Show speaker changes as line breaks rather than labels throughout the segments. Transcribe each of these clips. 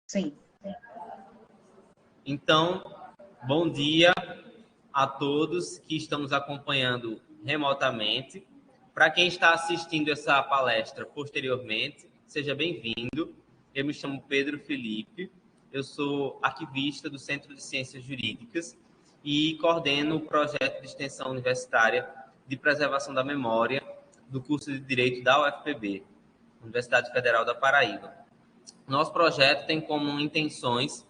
Sim.
Então, bom dia a todos que estão nos acompanhando remotamente. Para quem está assistindo essa palestra posteriormente, seja bem-vindo. Eu me chamo Pedro Felipe, eu sou arquivista do Centro de Ciências Jurídicas e coordeno o projeto de extensão universitária de preservação da memória do curso de Direito da UFPB, Universidade Federal da Paraíba. Nosso projeto tem como intenções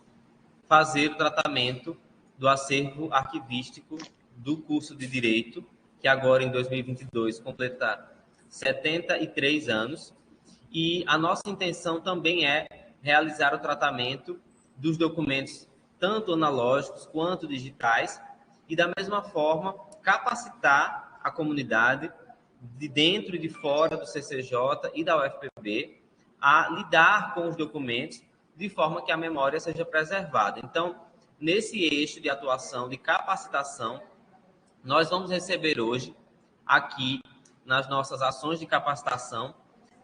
fazer o tratamento do acervo arquivístico do curso de Direito, que agora em 2022 completa 73 anos, e a nossa intenção também é realizar o tratamento dos documentos tanto analógicos quanto digitais e, da mesma forma, capacitar a comunidade de dentro e de fora do CCJ e da UFPB a lidar com os documentos de forma que a memória seja preservada. Então, nesse eixo de atuação, de capacitação, nós vamos receber hoje, aqui, nas nossas ações de capacitação,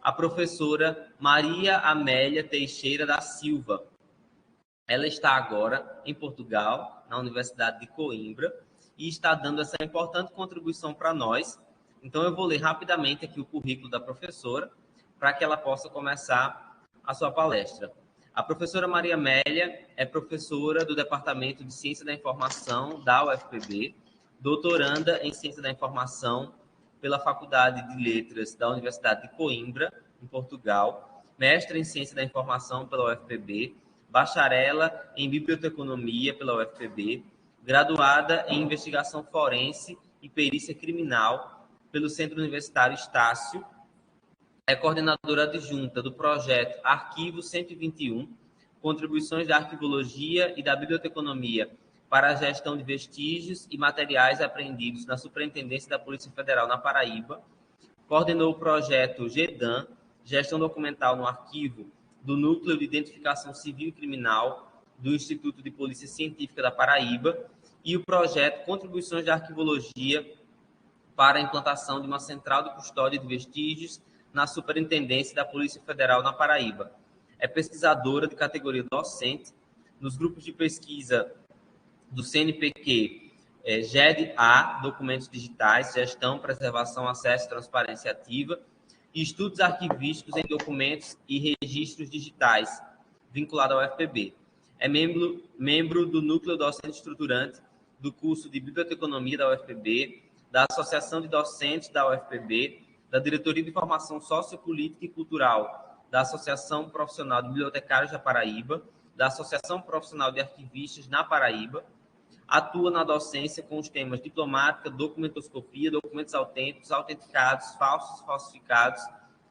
a professora Maria Amélia Teixeira da Silva. Ela está agora em Portugal, na Universidade de Coimbra, e está dando essa importante contribuição para nós. Então, eu vou ler rapidamente aqui o currículo da professora, para que ela possa começar a sua palestra. A professora Maria Amélia é professora do Departamento de Ciência da Informação da UFPB, doutoranda em Ciência da Informação pela Faculdade de Letras da Universidade de Coimbra, em Portugal, mestre em Ciência da Informação pela UFPB, bacharela em Biblioteconomia pela UFPB, graduada em Investigação Forense e Perícia Criminal pelo Centro Universitário Estácio, é coordenadora adjunta do projeto Arquivo 121, Contribuições da Arquivologia e da Biblioteconomia para a Gestão de Vestígios e Materiais Apreendidos na Superintendência da Polícia Federal na Paraíba, coordenou o projeto GEDAN, Gestão Documental no Arquivo, do Núcleo de Identificação Civil e Criminal do Instituto de Polícia Científica da Paraíba, e o projeto Contribuições da Arquivologia para a implantação de uma central de custódia de vestígios na Superintendência da Polícia Federal na Paraíba. É pesquisadora de categoria docente nos grupos de pesquisa do CNPq, GED-A, Documentos Digitais, Gestão, Preservação, Acesso e Transparência Ativa, e Estudos Arquivísticos em Documentos e Registros Digitais, vinculado ao UFPB. É membro do Núcleo Docente Estruturante do curso de Biblioteconomia da UFPB, da Associação de Docentes da UFPB, da Diretoria de Formação Sociopolítica e Cultural da Associação Profissional de Bibliotecários da Paraíba, da Associação Profissional de Arquivistas na Paraíba, atua na docência com os temas diplomática, documentoscopia, documentos autênticos, autenticados, falsos, falsificados,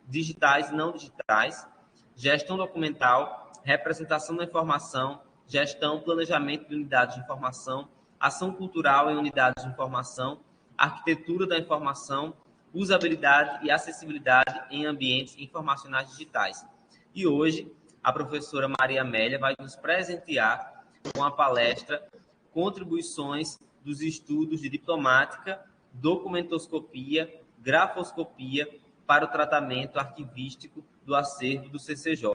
digitais e não digitais, gestão documental, representação da informação, gestão, planejamento de unidades de informação, ação cultural em unidades de informação, arquitetura da informação, usabilidade e acessibilidade em ambientes informacionais digitais. E hoje, a professora Maria Amélia vai nos presentear com a palestra Contribuições dos Estudos de Diplomática, Documentoscopia, Grafoscopia para o Tratamento Arquivístico do Acervo do CCJ.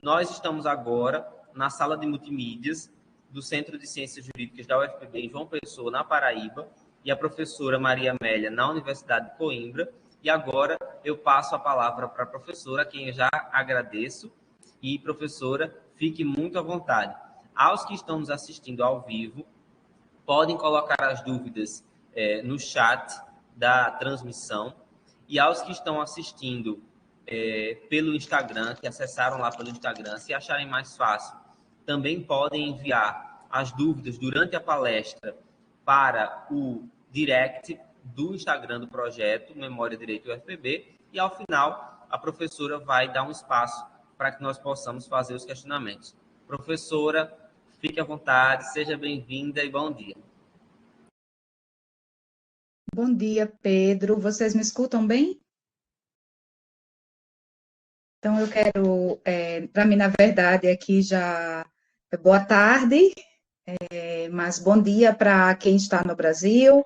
Nós estamos agora na sala de multimídias do Centro de Ciências Jurídicas da UFPB em João Pessoa, na Paraíba, e a professora Maria Amélia na Universidade de Coimbra. E agora eu passo a palavra para a professora, a quem eu já agradeço. E, professora, fique muito à vontade. Aos que estão nos assistindo ao vivo, podem colocar as dúvidas no chat da transmissão. E aos que estão assistindo pelo Instagram, que acessaram lá pelo Instagram, se acharem mais fácil, também podem enviar as dúvidas durante a palestra para o direct do Instagram do projeto Memória Direito UFPB, e ao final a professora vai dar um espaço para que nós possamos fazer os questionamentos. Professora, fique à vontade, seja bem-vinda e bom dia.
Bom dia, Pedro. Vocês me escutam bem? Então, eu quero, para mim, na verdade, aqui já é boa tarde, mas bom dia para quem está no Brasil.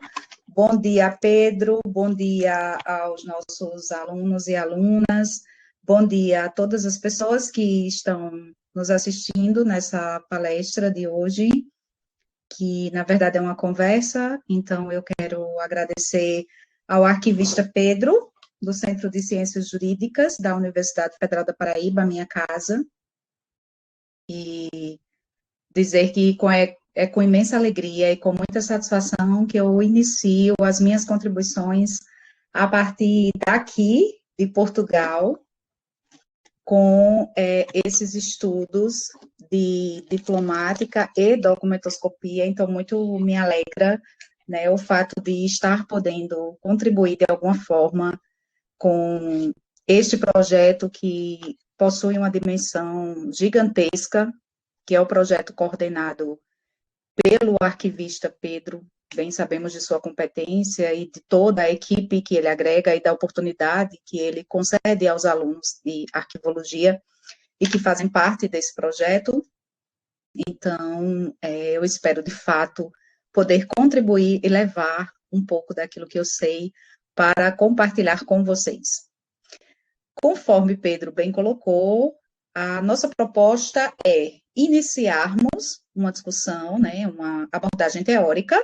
Bom dia, Pedro. Bom dia aos nossos alunos e alunas. Bom dia a todas as pessoas que estão nos assistindo nessa palestra de hoje, que, na verdade, é uma conversa. Então, eu quero agradecer ao arquivista Pedro, do Centro de Ciências Jurídicas da Universidade Federal da Paraíba, minha casa, e dizer que é com imensa alegria e com muita satisfação que eu inicio as minhas contribuições a partir daqui, de Portugal, com esses estudos de diplomática e documentoscopia. Então, muito me alegra, né, o fato de estar podendo contribuir de alguma forma com este projeto que possui uma dimensão gigantesca, que é o projeto coordenado pelo arquivista Pedro. Bem sabemos de sua competência e de toda a equipe que ele agrega e da oportunidade que ele concede aos alunos de arquivologia e que fazem parte desse projeto. Então, eu espero, de fato, poder contribuir e levar um pouco daquilo que eu sei para compartilhar com vocês. Conforme Pedro bem colocou, a nossa proposta é iniciarmos uma discussão, né, uma abordagem teórica,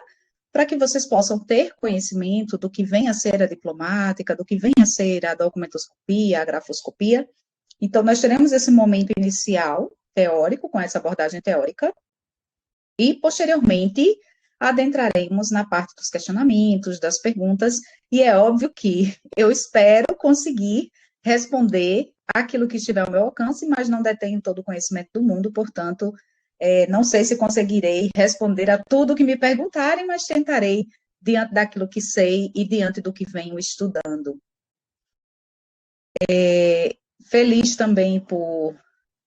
para que vocês possam ter conhecimento do que vem a ser a diplomática, do que vem a ser a documentoscopia, a grafoscopia. Então, nós teremos esse momento inicial, teórico, com essa abordagem teórica, e, posteriormente, adentraremos na parte dos questionamentos, das perguntas, e é óbvio que eu espero conseguir responder aquilo que estiver ao meu alcance, mas não detenho todo o conhecimento do mundo, portanto, não sei se conseguirei responder a tudo que me perguntarem, mas tentarei diante daquilo que sei e diante do que venho estudando. Feliz também por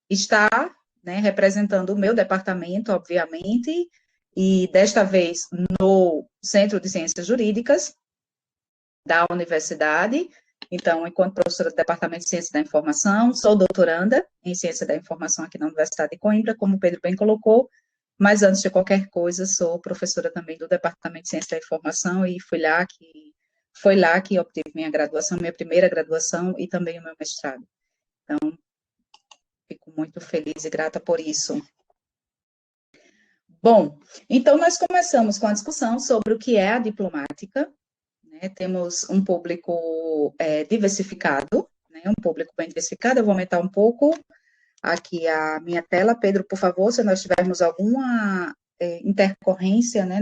estar, né, representando o meu departamento, obviamente, e desta vez no Centro de Ciências Jurídicas da universidade. Então, enquanto professora do Departamento de Ciência da Informação, sou doutoranda em Ciência da Informação aqui na Universidade de Coimbra, como o Pedro bem colocou, mas antes de qualquer coisa, sou professora também do Departamento de Ciência da Informação e foi lá que obtive minha graduação, minha primeira graduação e também o meu mestrado. Então, fico muito feliz e grata por isso. Bom, então nós começamos com a discussão sobre o que é a diplomática. Temos um público diversificado, né, um público bem diversificado. Eu vou aumentar um pouco aqui a minha tela. Pedro, por favor, se nós tivermos alguma intercorrência, né,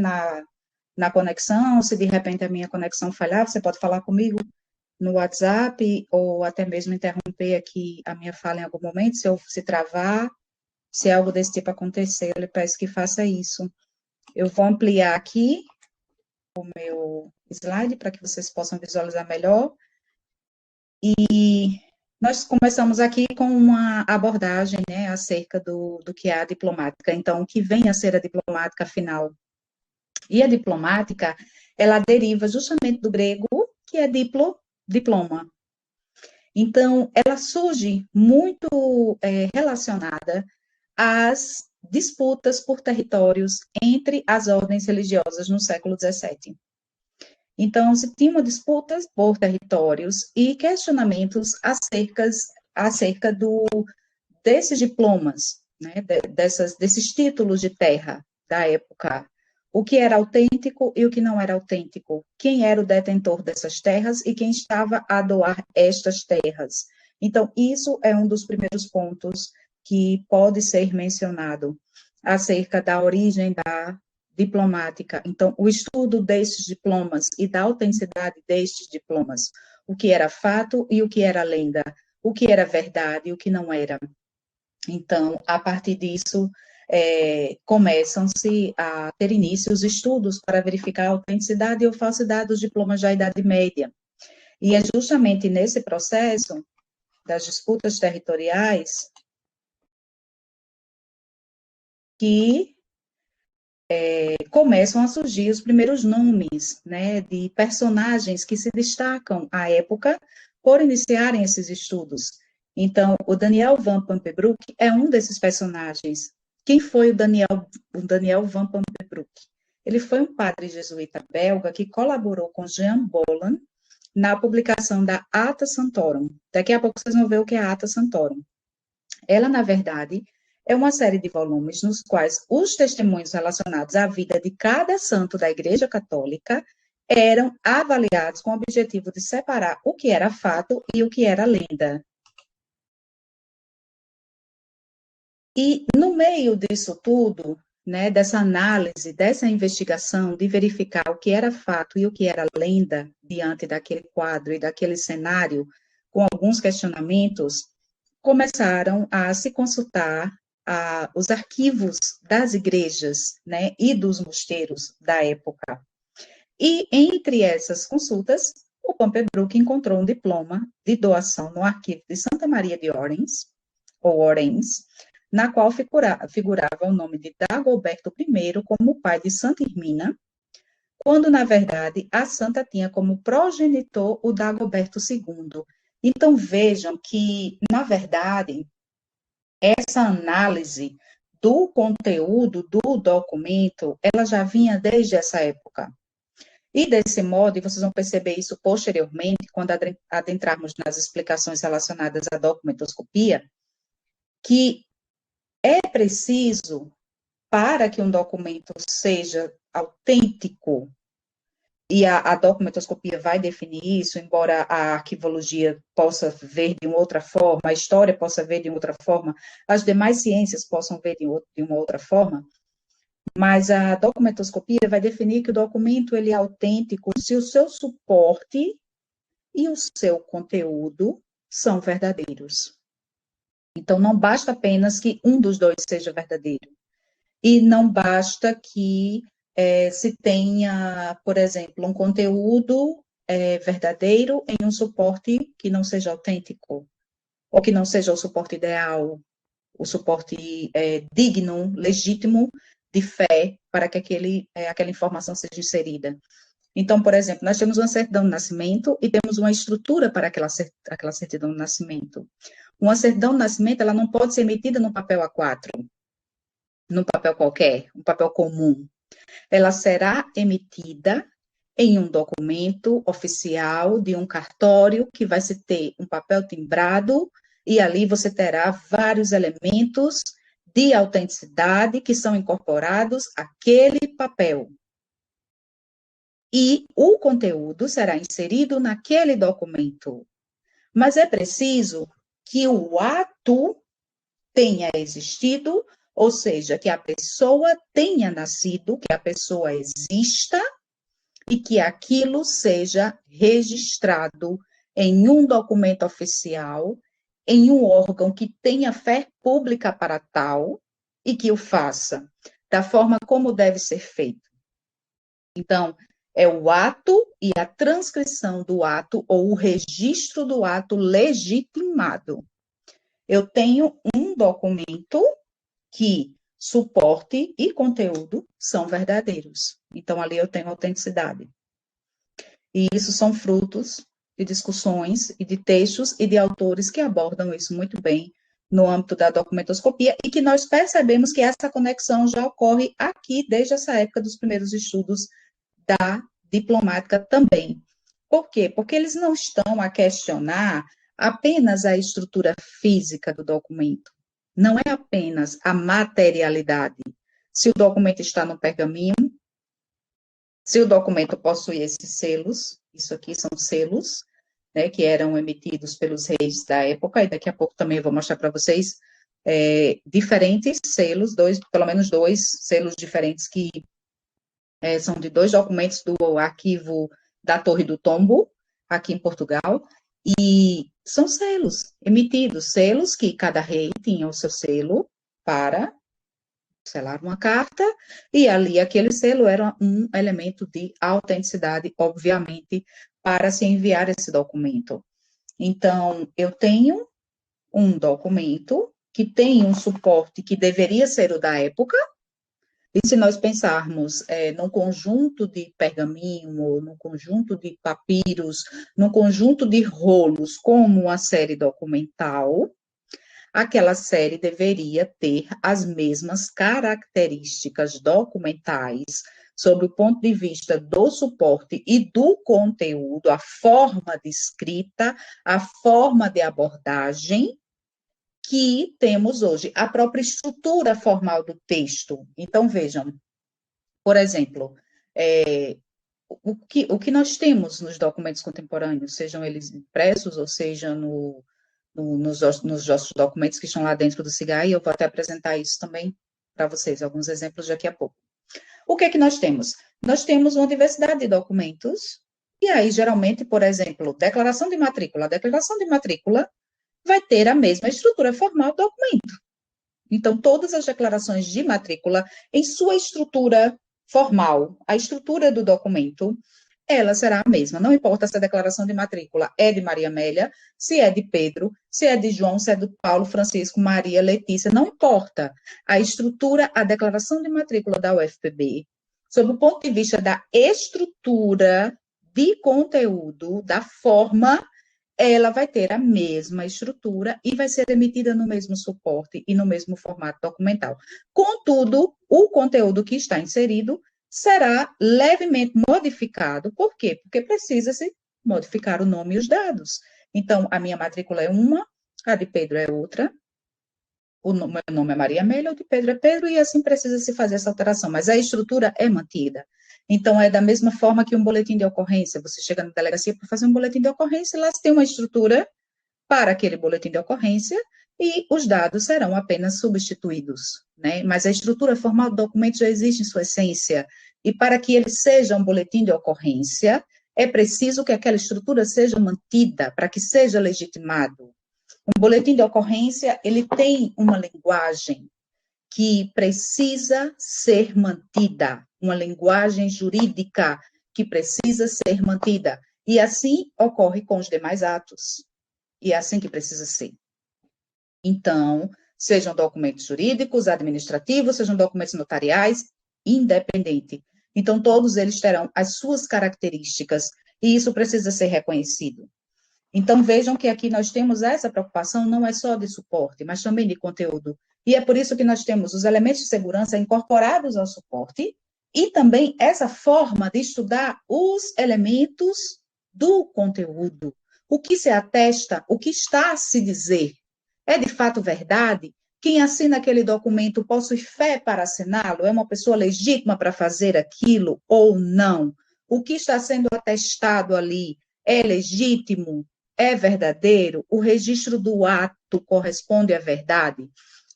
na conexão, se de repente a minha conexão falhar, você pode falar comigo no WhatsApp ou até mesmo interromper aqui a minha fala em algum momento, se travar, se algo desse tipo acontecer, eu lhe peço que faça isso. Eu vou ampliar aqui o meu slide para que vocês possam visualizar melhor. E nós começamos aqui com uma abordagem, né, acerca do que é a diplomática. Então, o que vem a ser a diplomática, afinal? E a diplomática, ela deriva justamente do grego, que é diploma. Então, ela surge muito relacionada às disputas por territórios entre as ordens religiosas no século XVII. Então, se tinha uma disputa por territórios e questionamentos acerca desses diplomas, né, desses títulos de terra da época. O que era autêntico e o que não era autêntico. Quem era o detentor dessas terras e quem estava a doar estas terras. Então, isso é um dos primeiros pontos que pode ser mencionado acerca da origem da diplomática. Então, o estudo destes diplomas e da autenticidade destes diplomas, o que era fato e o que era lenda, o que era verdade e o que não era. Então, a partir disso, começam-se a ter início os estudos para verificar a autenticidade ou falsidade dos diplomas da Idade Média. E é justamente nesse processo das disputas territoriais que começam a surgir os primeiros nomes, né, de personagens que se destacam à época por iniciarem esses estudos. Então, o Daniel van Pampebroek é um desses personagens. Quem foi o Daniel van Pampebroek? Ele foi um padre jesuíta belga que colaborou com Jean Bolland na publicação da Acta Santorum. Daqui a pouco vocês vão ver o que é a Acta Santorum. Ela, na verdade, é uma série de volumes nos quais os testemunhos relacionados à vida de cada santo da Igreja Católica eram avaliados com o objetivo de separar o que era fato e o que era lenda. E no meio disso tudo, né, dessa análise, dessa investigação, de verificar o que era fato e o que era lenda diante daquele quadro e daquele cenário, com alguns questionamentos, começaram a se consultar os arquivos das igrejas, né, e dos mosteiros da época. E entre essas consultas, o Pompebrook encontrou um diploma de doação no arquivo de Santa Maria de Orens, ou Orens, na qual figurava o nome de Dagoberto I como pai de Santa Irmina, quando, na verdade, a santa tinha como progenitor o Dagoberto II. Então, vejam que, na verdade, essa análise do conteúdo do documento, ela já vinha desde essa época. E desse modo, e vocês vão perceber isso posteriormente, quando adentrarmos nas explicações relacionadas à documentoscopia, que é preciso, para que um documento seja autêntico, e a documentoscopia vai definir isso, embora a arquivologia possa ver de uma outra forma, a história possa ver de outra forma, as demais ciências possam ver de uma outra forma, mas a documentoscopia vai definir que o documento ele é autêntico se o seu suporte e o seu conteúdo são verdadeiros. Então, não basta apenas que um dos dois seja verdadeiro. E não basta que se tenha, por exemplo, um conteúdo verdadeiro em um suporte que não seja autêntico, ou que não seja o suporte ideal, o suporte digno, legítimo de fé para que aquela informação seja inserida. Então, por exemplo, nós temos uma certidão de nascimento e temos uma estrutura para aquela certidão de nascimento. Uma certidão de nascimento, ela não pode ser emitida no papel A4, num papel qualquer, um papel comum. Ela será emitida em um documento oficial de um cartório que vai se ter um papel timbrado e ali você terá vários elementos de autenticidade que são incorporados àquele papel. E o conteúdo será inserido naquele documento. Mas é preciso que o ato tenha existido, ou seja, que a pessoa tenha nascido, que a pessoa exista e que aquilo seja registrado em um documento oficial, em um órgão que tenha fé pública para tal e que o faça da forma como deve ser feito. Então, é o ato e a transcrição do ato ou o registro do ato legitimado. Eu tenho um documento que suporte e conteúdo são verdadeiros. Então, ali eu tenho autenticidade. E isso são frutos de discussões e de textos e de autores que abordam isso muito bem no âmbito da documentoscopia e que nós percebemos que essa conexão já ocorre aqui desde essa época dos primeiros estudos da diplomática também. Por quê? Porque eles não estão a questionar apenas a estrutura física do documento. Não é apenas a materialidade. Se o documento está no pergaminho, se o documento possui esses selos, isso aqui são selos, né, que eram emitidos pelos reis da época, e daqui a pouco também eu vou mostrar para vocês diferentes selos, pelo menos dois selos diferentes que são de dois documentos do arquivo da Torre do Tombo, aqui em Portugal, e são selos emitidos, selos que cada rei tinha o seu selo para selar uma carta, e ali aquele selo era um elemento de autenticidade, obviamente, para se enviar esse documento. Então, eu tenho um documento que tem um suporte que deveria ser o da época, e se nós pensarmos num conjunto de pergaminho, num conjunto de papiros, num conjunto de rolos, como uma série documental, aquela série deveria ter as mesmas características documentais, sob o ponto de vista do suporte e do conteúdo, a forma de escrita, a forma de abordagem, que temos hoje, a própria estrutura formal do texto. Então, vejam, por exemplo, o que nós temos nos documentos contemporâneos, sejam eles impressos ou seja nos nossos documentos que estão lá dentro do CIGAI, eu vou até apresentar isso também para vocês, alguns exemplos daqui a pouco. O que é que nós temos? Nós temos uma diversidade de documentos, e aí, geralmente, por exemplo, declaração de matrícula. A declaração de matrícula vai ter a mesma estrutura formal do documento. Então, todas as declarações de matrícula, em sua estrutura formal, a estrutura do documento, ela será a mesma. Não importa se a declaração de matrícula é de Maria Amélia, se é de Pedro, se é de João, se é de Paulo, Francisco, Maria, Letícia, não importa. A estrutura, a declaração de matrícula da UFPB, sob o ponto de vista da estrutura de conteúdo, da forma, ela vai ter a mesma estrutura e vai ser emitida no mesmo suporte e no mesmo formato documental. Contudo, o conteúdo que está inserido será levemente modificado. Por quê? Porque precisa-se modificar o nome e os dados. Então, a minha matrícula é uma, a de Pedro é outra, o meu nome é Maria Amélia, o de Pedro é Pedro, e assim precisa-se fazer essa alteração, mas a estrutura é mantida. Então, é da mesma forma que um boletim de ocorrência. Você chega na delegacia para fazer um boletim de ocorrência, lá tem uma estrutura para aquele boletim de ocorrência e os dados serão apenas substituídos, né? Mas a estrutura formal do documento já existe em sua essência, e para que ele seja um boletim de ocorrência, é preciso que aquela estrutura seja mantida, para que seja legitimado. Um boletim de ocorrência, ele tem uma linguagem que precisa ser mantida, uma linguagem jurídica que precisa ser mantida. E assim ocorre com os demais atos. E é assim que precisa ser. Então, sejam documentos jurídicos, administrativos, sejam documentos notariais, independente. Então, todos eles terão as suas características, e isso precisa ser reconhecido. Então, vejam que aqui nós temos essa preocupação, não é só de suporte, mas também de conteúdo. E é por isso que nós temos os elementos de segurança incorporados ao suporte e também essa forma de estudar os elementos do conteúdo. O que se atesta, o que está a se dizer. É de fato verdade? Quem assina aquele documento possui fé para assiná-lo? É uma pessoa legítima para fazer aquilo ou não? O que está sendo atestado ali é legítimo? É verdadeiro? O registro do ato corresponde à verdade?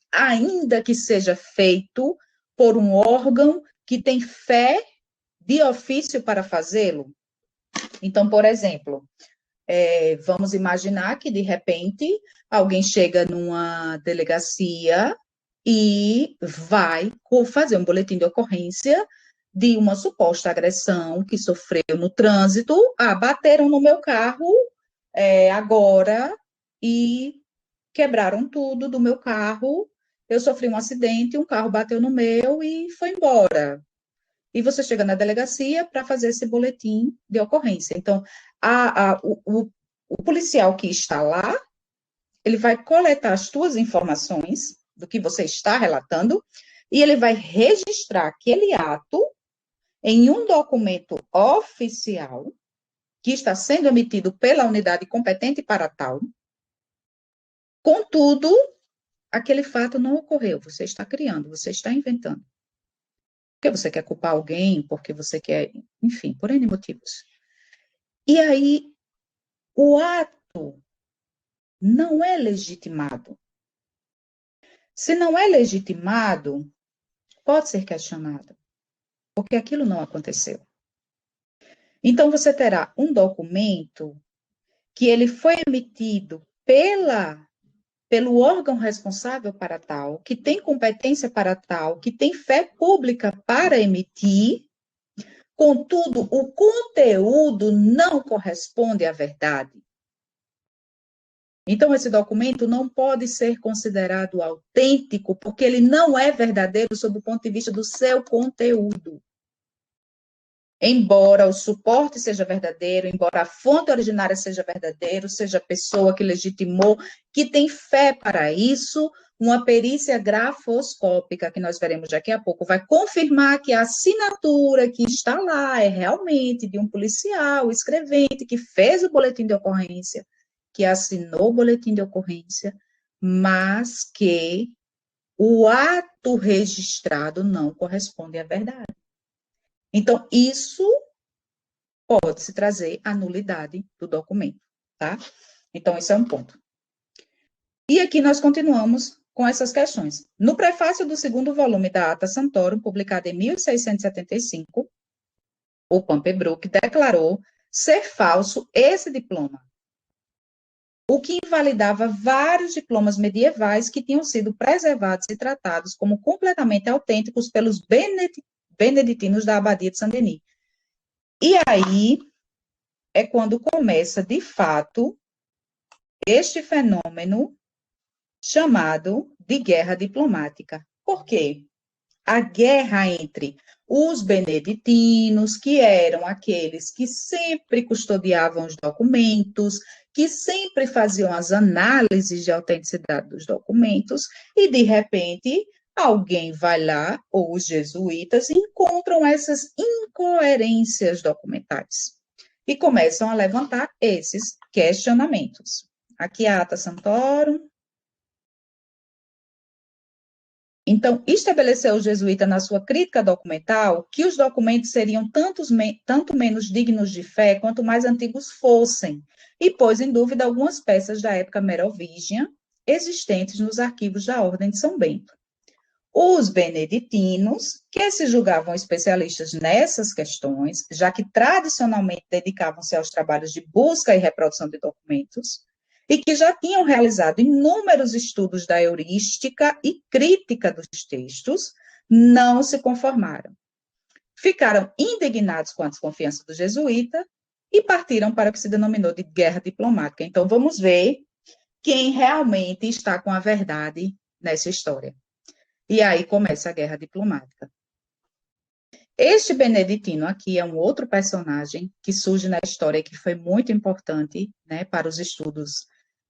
Ainda que seja feito por um órgão que tem fé de ofício para fazê-lo. Então, por exemplo, vamos imaginar que, de repente, alguém chega numa delegacia e vai fazer um boletim de ocorrência de uma suposta agressão que sofreu no trânsito. Bateram no meu carro agora e quebraram tudo do meu carro. Eu sofri um acidente, um carro bateu no meu e foi embora. E você chega na delegacia para fazer esse boletim de ocorrência. Então, o policial que está lá, ele vai coletar as suas informações do que você está relatando e ele vai registrar aquele ato em um documento oficial que está sendo emitido pela unidade competente para tal. Contudo, aquele fato não ocorreu, você está criando, você está inventando. Porque você quer culpar alguém, porque você quer, enfim, por N motivos. E aí, o ato não é legitimado. Se não é legitimado, pode ser questionado, porque aquilo não aconteceu. Então, você terá um documento que ele foi emitido pelo órgão responsável para tal, que tem competência para tal, que tem fé pública para emitir, contudo, o conteúdo não corresponde à verdade. Então, esse documento não pode ser considerado autêntico, porque ele não é verdadeiro sob o ponto de vista do seu conteúdo. Embora o suporte seja verdadeiro, embora a fonte originária seja verdadeira, seja a pessoa que legitimou, que tem fé para isso, uma perícia grafoscópica, que nós veremos daqui a pouco, vai confirmar que a assinatura que está lá é realmente de um policial, escrevente, que fez o boletim de ocorrência, que assinou o boletim de ocorrência, mas que o ato registrado não corresponde à verdade. Então, isso pode-se trazer a nulidade do documento, tá? Então, esse é um ponto. E aqui nós continuamos com essas questões. No prefácio do segundo volume da Ata Santorum, publicado em 1675, o Pampebroek declarou ser falso esse diploma, o que invalidava vários diplomas medievais que tinham sido preservados e tratados como completamente autênticos pelos beneditinos da Abadia de Saint-Denis. E aí é quando começa, de fato, este fenômeno chamado de guerra diplomática. Por quê? A guerra entre os beneditinos, que eram aqueles que sempre custodiavam os documentos, que sempre faziam as análises de autenticidade dos documentos, e de repente alguém vai lá, ou os jesuítas, encontram essas incoerências documentais e começam a levantar esses questionamentos. Aqui a Ata Santorum. Então, estabeleceu o jesuíta na sua crítica documental que os documentos seriam tanto menos dignos de fé quanto mais antigos fossem, e pôs em dúvida algumas peças da época merovíngea existentes nos arquivos da Ordem de São Bento. Os beneditinos, que se julgavam especialistas nessas questões, já que tradicionalmente dedicavam-se aos trabalhos de busca e reprodução de documentos, e que já tinham realizado inúmeros estudos da heurística e crítica dos textos, não se conformaram. Ficaram indignados com a desconfiança do jesuíta e partiram para o que se denominou de guerra diplomática. Então, vamos ver quem realmente está com a verdade nessa história. E aí começa a guerra diplomática. Este beneditino aqui é um outro personagem que surge na história que foi muito importante, né, para os estudos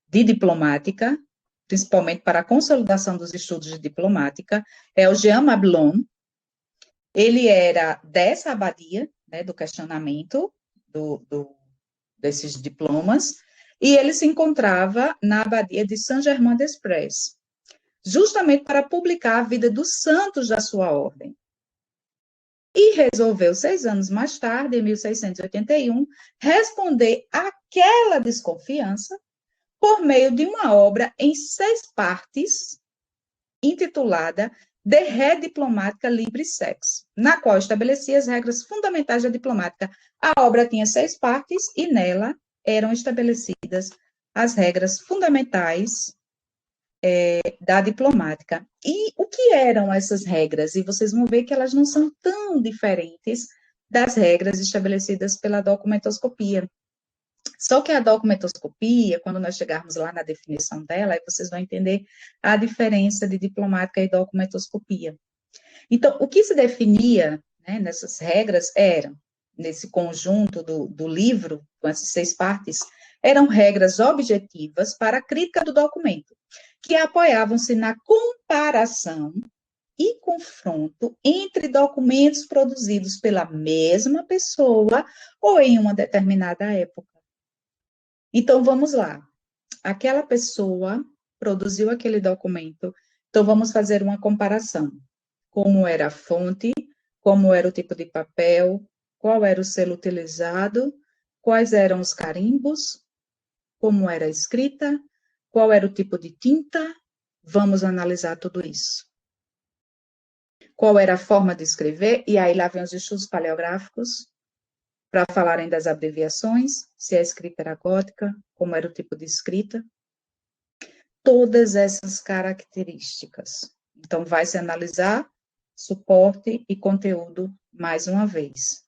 de diplomática, principalmente para a consolidação dos estudos de diplomática, é o Jean Mablon. Ele era dessa abadia, né, do questionamento desses diplomas, e ele se encontrava na abadia de Saint-Germain-des-Prés, justamente para publicar a vida dos santos da sua ordem. E resolveu, 6 anos mais tarde, em 1681, responder àquela desconfiança por meio de uma obra em 6 partes, intitulada De Re Diplomatica Libris Sex, na qual estabelecia as regras fundamentais da diplomática. A obra tinha 6 partes e nela eram estabelecidas as regras fundamentais da diplomática. E o que eram essas regras? E vocês vão ver que elas não são tão diferentes das regras estabelecidas pela documentoscopia. Só que a documentoscopia, quando nós chegarmos lá na definição dela, aí vocês vão entender a diferença de diplomática e documentoscopia. Então, o que se definia, né, nessas regras era, nesse conjunto do livro, com essas 6 partes, eram regras objetivas para a crítica do documento, que apoiavam-se na comparação e confronto entre documentos produzidos pela mesma pessoa ou em uma determinada época. Então, vamos lá. Aquela pessoa produziu aquele documento, então vamos fazer uma comparação. Como era a fonte, como era o tipo de papel, qual era o selo utilizado, quais eram os carimbos, como era a escrita, qual era o tipo de tinta, vamos analisar tudo isso. Qual era a forma de escrever, e aí lá vem os estudos paleográficos, para falarem das abreviações, se a escrita era gótica, como era o tipo de escrita, todas essas características. Então, vai se analisar suporte e conteúdo mais uma vez.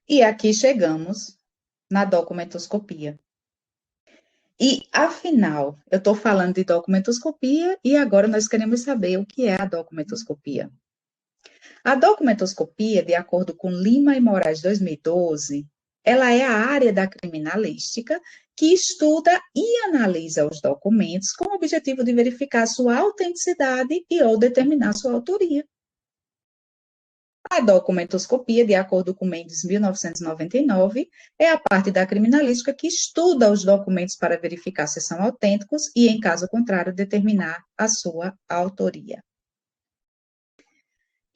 E aqui chegamos na documentoscopia. E, afinal, eu estou falando de documentoscopia e agora nós queremos saber o que é a documentoscopia. A documentoscopia, de acordo com Lima e Moraes 2012, ela é a área da criminalística que estuda e analisa os documentos com o objetivo de verificar sua autenticidade e ou determinar sua autoria. A documentoscopia, de acordo com Mendes, 1999, é a parte da criminalística que estuda os documentos para verificar se são autênticos e, em caso contrário, determinar a sua autoria.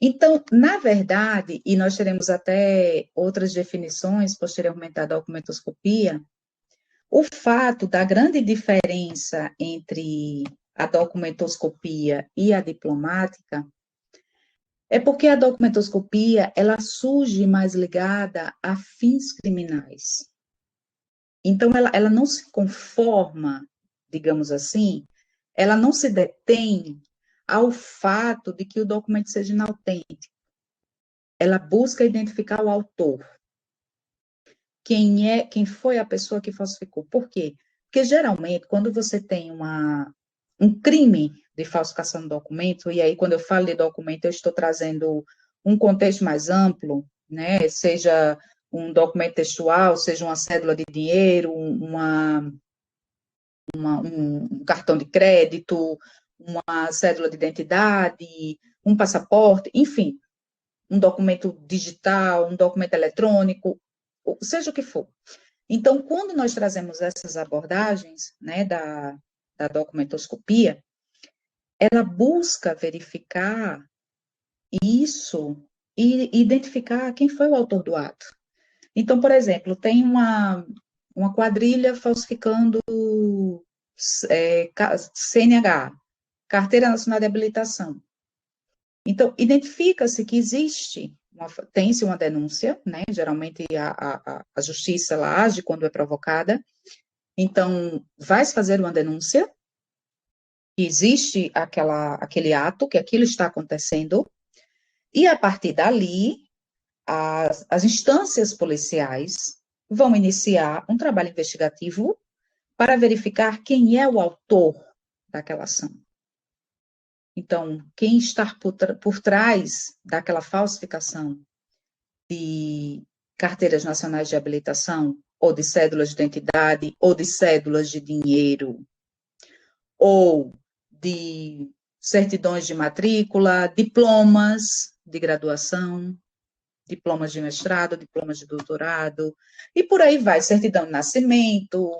Então, na verdade, e nós teremos até outras definições posteriormente da documentoscopia, o fato da grande diferença entre a documentoscopia e a diplomática é porque a documentoscopia, ela surge mais ligada a fins criminais. Então, ela não se conforma, digamos assim, ela não se detém ao fato de que o documento seja inautêntico. Ela busca identificar o autor. Quem foi a pessoa que falsificou. Por quê? Porque, geralmente, quando você tem um crime de falsificação de documento, e aí, quando eu falo de documento, eu estou trazendo um contexto mais amplo, né? Seja um documento textual, seja uma cédula de dinheiro, um cartão de crédito, uma cédula de identidade, um passaporte, enfim, um documento digital, um documento eletrônico, seja o que for. Então, quando nós trazemos essas abordagens, né, da documentoscopia, ela busca verificar isso e identificar quem foi o autor do ato. Então, por exemplo, tem uma quadrilha falsificando CNH, Carteira Nacional de Habilitação. Então, identifica-se que tem-se uma denúncia, né? Geralmente a justiça ela age quando é provocada. Então, vai-se fazer uma denúncia, que existe aquele ato, que aquilo está acontecendo, e a partir dali, as instâncias policiais vão iniciar um trabalho investigativo para verificar quem é o autor daquela ação. Então, quem está por trás daquela falsificação de carteiras nacionais de habilitação, ou de cédulas de identidade, ou de cédulas de dinheiro, ou de certidões de matrícula, diplomas de graduação, diplomas de mestrado, diplomas de doutorado, e por aí vai, certidão de nascimento,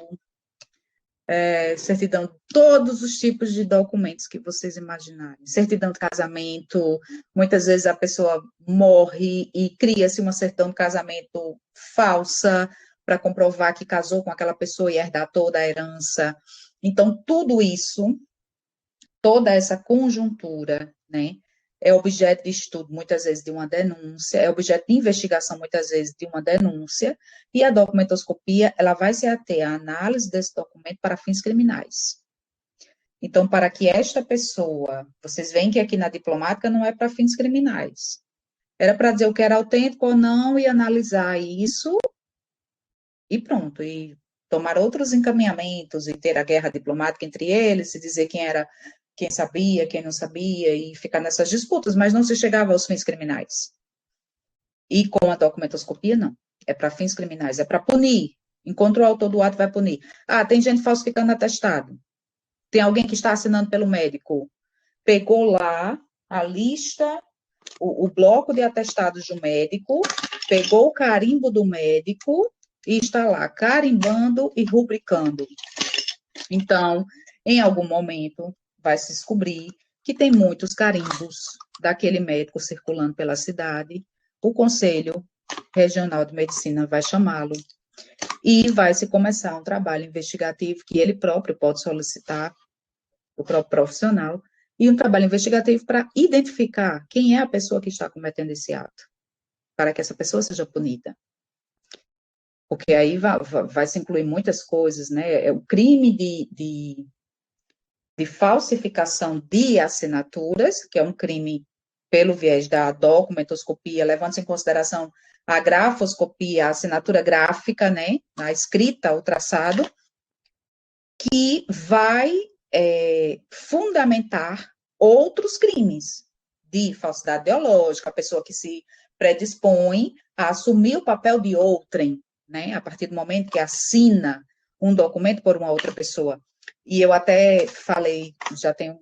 certidão, todos os tipos de documentos que vocês imaginarem. Certidão de casamento, muitas vezes a pessoa morre e cria-se uma certidão de casamento falsa para comprovar que casou com aquela pessoa e herdar toda a herança. Então, tudo isso, toda essa conjuntura, né, é objeto de estudo, muitas vezes, de uma denúncia, é objeto de investigação, muitas vezes, de uma denúncia, e a documentoscopia, ela vai se ater à análise desse documento para fins criminais. Então, para que esta pessoa, vocês veem que aqui na diplomática não é para fins criminais, era para dizer o que era autêntico ou não, e analisar isso, e pronto, e tomar outros encaminhamentos, e ter a guerra diplomática entre eles, e dizer quem sabia, quem não sabia, e ficar nessas disputas, mas não se chegava aos fins criminais. E com a documentoscopia, não. É para fins criminais, é para punir. Encontrou o autor do ato, vai punir. Ah, tem gente falsificando atestado. Tem alguém que está assinando pelo médico. Pegou lá a lista, o bloco de atestados do médico, pegou o carimbo do médico e está lá carimbando e rubricando. Então, em algum momento, vai se descobrir que tem muitos carimbos daquele médico circulando pela cidade, o Conselho Regional de Medicina vai chamá-lo e vai se começar um trabalho investigativo que ele próprio pode solicitar, o próprio profissional, e um trabalho investigativo para identificar quem é a pessoa que está cometendo esse ato, para que essa pessoa seja punida. Porque aí vai se incluir muitas coisas, né? É o crime de falsificação de assinaturas, que é um crime pelo viés da documentoscopia, levando-se em consideração a grafoscopia, a assinatura gráfica, né, a escrita, o traçado, que vai fundamentar outros crimes de falsidade ideológica, a pessoa que se predispõe a assumir o papel de outrem, né, a partir do momento que assina um documento por uma outra pessoa. E eu até falei, já tem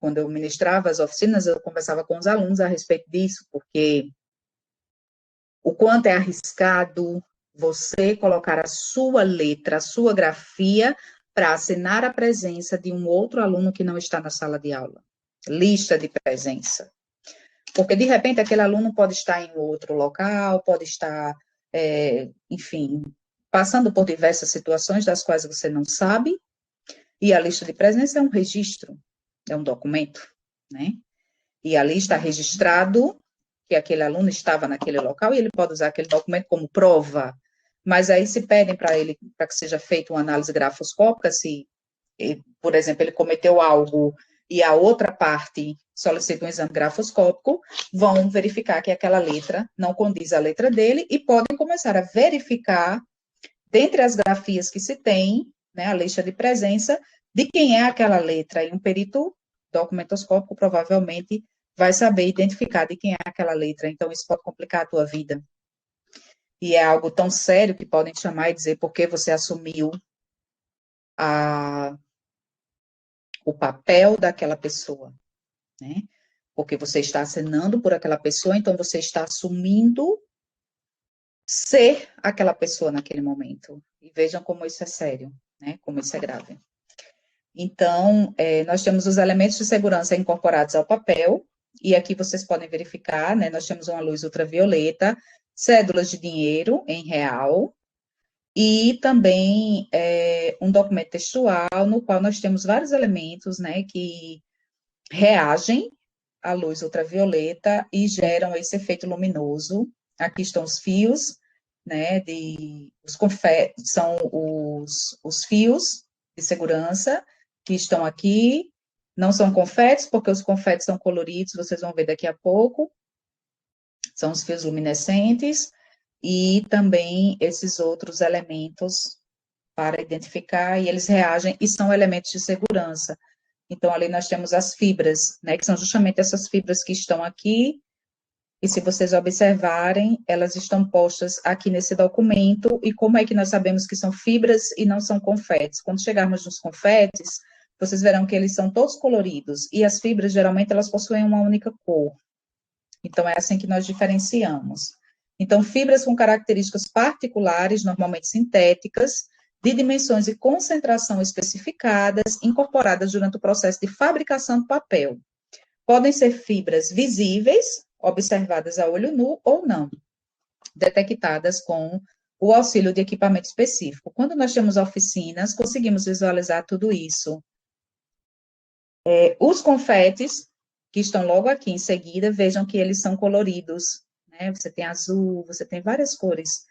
quando eu ministrava as oficinas, eu conversava com os alunos a respeito disso, porque o quanto é arriscado você colocar a sua letra, a sua grafia, para assinar a presença de um outro aluno que não está na sala de aula. Lista de presença. Porque, de repente, aquele aluno pode estar em outro local, pode estar, enfim, passando por diversas situações das quais você não sabe, e a lista de presença é um registro, é um documento, né? E ali está registrado que aquele aluno estava naquele local e ele pode usar aquele documento como prova. Mas aí se pedem para ele, para que seja feita uma análise grafoscópica, se, por exemplo, ele cometeu algo e a outra parte solicita um exame grafoscópico, vão verificar que aquela letra não condiz à letra dele e podem começar a verificar, dentre as grafias que se tem, né, a lista de presença, de quem é aquela letra. E um perito documentoscópico provavelmente vai saber identificar de quem é aquela letra. Então, isso pode complicar a tua vida. E é algo tão sério que podem te chamar e dizer por que você assumiu o papel daquela pessoa, né? Porque você está assinando por aquela pessoa, então você está assumindo ser aquela pessoa naquele momento. E vejam como isso é sério, né? Como isso é grave. Então, nós temos os elementos de segurança incorporados ao papel, e aqui vocês podem verificar, né? Nós temos uma luz ultravioleta, cédulas de dinheiro em real, e também um documento textual, no qual nós temos vários elementos, né, que reagem à luz ultravioleta e geram esse efeito luminoso. Aqui estão os fios, né, os confetes, são os fios de segurança que estão aqui, não são confetes, porque os confetes são coloridos, vocês vão ver daqui a pouco, são os fios luminescentes, e também esses outros elementos para identificar, e eles reagem, e são elementos de segurança. Então, ali nós temos as fibras, né, que são justamente essas fibras que estão aqui, e se vocês observarem, elas estão postas aqui nesse documento, e como é que nós sabemos que são fibras e não são confetes? Quando chegarmos nos confetes, vocês verão que eles são todos coloridos, e as fibras, geralmente, elas possuem uma única cor. Então, é assim que nós diferenciamos. Então, fibras com características particulares, normalmente sintéticas, de dimensões e concentração especificadas, incorporadas durante o processo de fabricação do papel. Podem ser fibras visíveis, observadas a olho nu ou não, detectadas com o auxílio de equipamento específico. Quando nós temos oficinas, conseguimos visualizar tudo isso. Os confetes, que estão logo aqui em seguida, vejam que eles são coloridos, né? Você tem azul, você tem várias cores.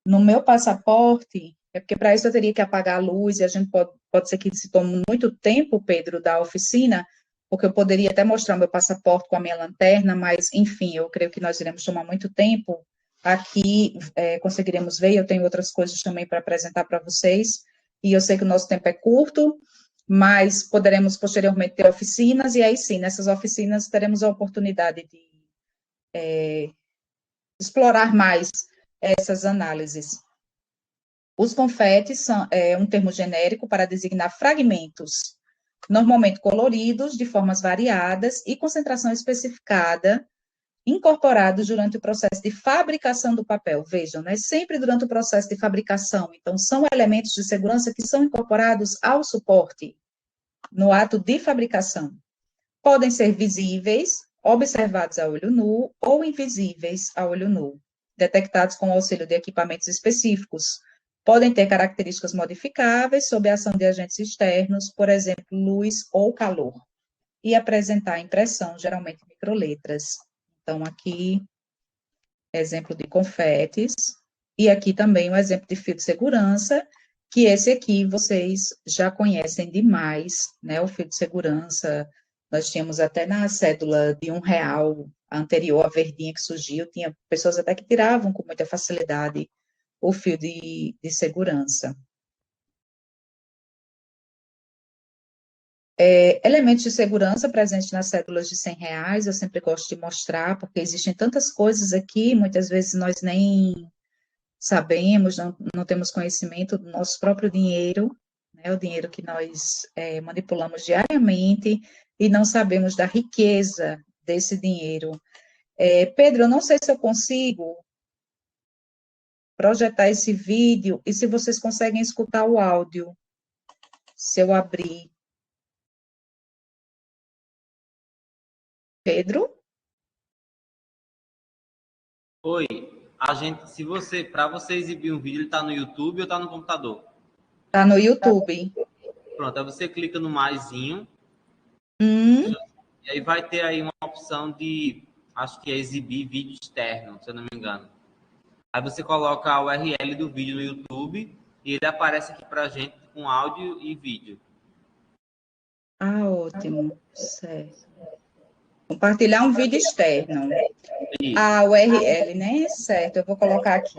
No meu passaporte, é porque para isso eu teria que apagar a luz, e a gente pode ser que se tome muito tempo, Pedro, da oficina, porque eu poderia até mostrar o meu passaporte com a minha lanterna, mas, enfim, eu creio que nós iremos tomar muito tempo. Aqui conseguiremos ver, eu tenho outras coisas também para apresentar para vocês, e eu sei que o nosso tempo é curto, mas poderemos posteriormente ter oficinas, e aí sim, nessas oficinas teremos a oportunidade de explorar mais essas análises. Os confetes são um termo genérico para designar fragmentos, normalmente coloridos, de formas variadas e concentração especificada, incorporados durante o processo de fabricação do papel. Vejam, né? Sempre durante o processo de fabricação. Então, são elementos de segurança que são incorporados ao suporte, no ato de fabricação. Podem ser visíveis, observados a olho nu, ou invisíveis a olho nu, detectados com o auxílio de equipamentos específicos. Podem ter características modificáveis sob a ação de agentes externos, por exemplo, luz ou calor, e apresentar impressão, geralmente microletras. Então, aqui, exemplo de confetes, e aqui também um exemplo de fio de segurança, que esse aqui vocês já conhecem demais, né, o fio de segurança. Nós tínhamos até na cédula de R$ 1, a anterior, a verdinha que surgiu, tinha pessoas até que tiravam com muita facilidade o fio de segurança. Elementos de segurança presentes nas cédulas de R$ 100, eu sempre gosto de mostrar, porque existem tantas coisas aqui, muitas vezes nós nem sabemos, não temos conhecimento do nosso próprio dinheiro, né, o dinheiro que nós manipulamos diariamente, e não sabemos da riqueza desse dinheiro. Pedro, eu não sei se eu consigo projetar esse vídeo e se vocês conseguem escutar o áudio, se eu abrir. Pedro?
Oi, se você, para você exibir um vídeo, ele está no YouTube ou está no computador?
Está no YouTube.
Pronto, aí você clica no maisinho,
Hum,
e aí vai ter aí uma opção de, acho que é exibir vídeo externo, se eu não me engano. Aí você coloca a URL do vídeo no YouTube e ele aparece aqui para a gente com áudio e vídeo.
ótimo. Certo. Compartilhar um vídeo externo.
Isso.
A URL, né? Certo, eu vou colocar aqui.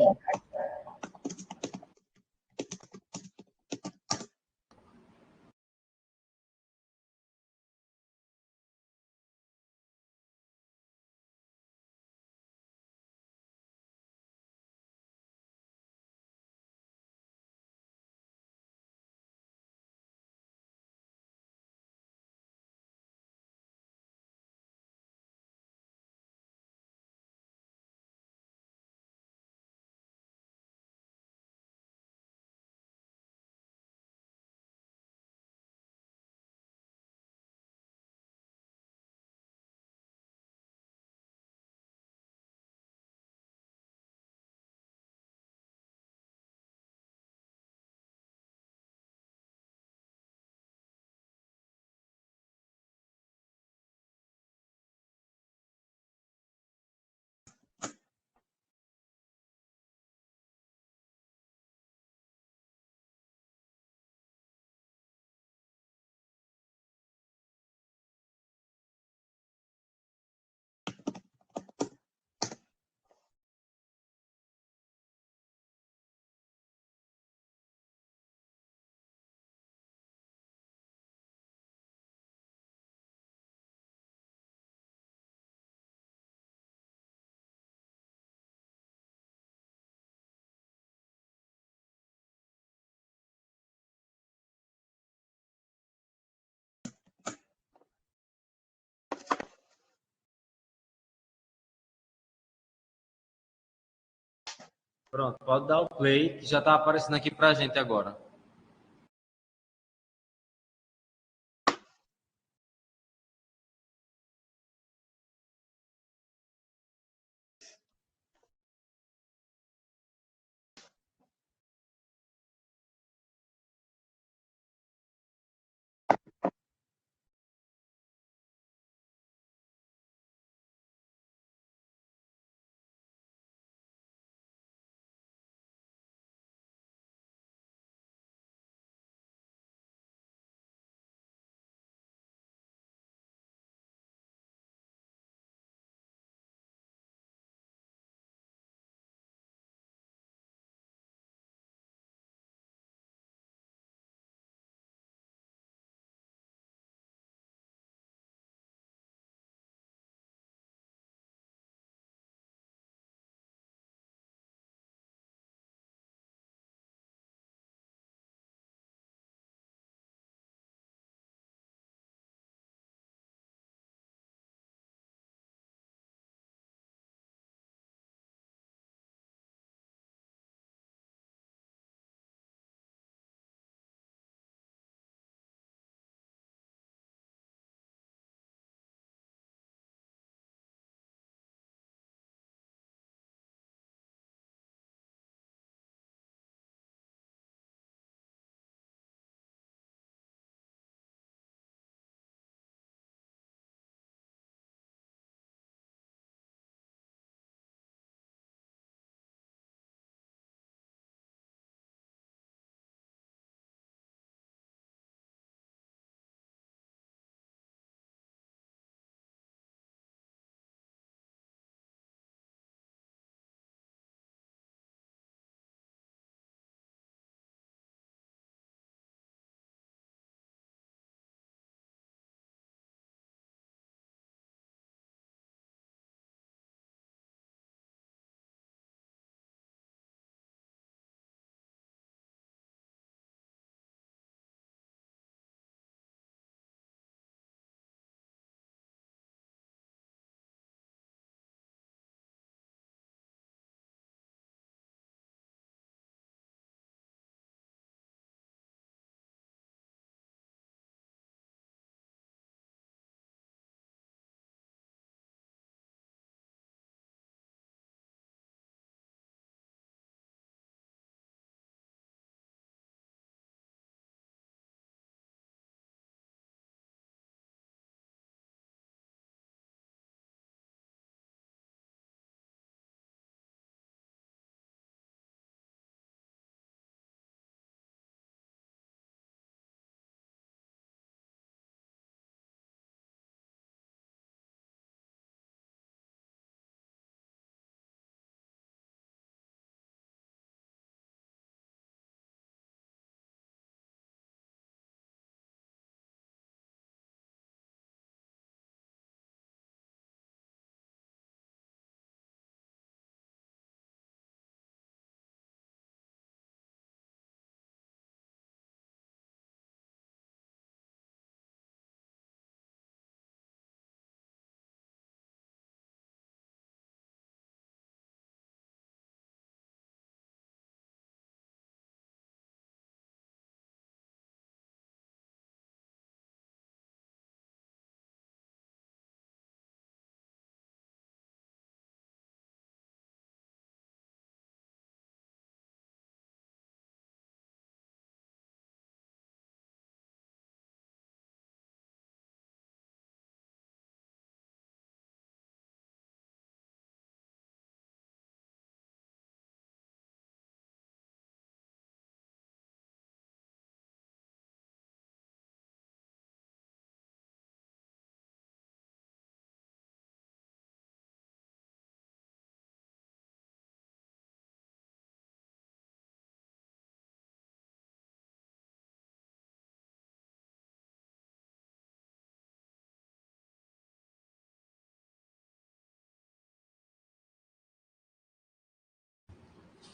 Pronto, pode dar o play, que já está aparecendo aqui para a gente agora.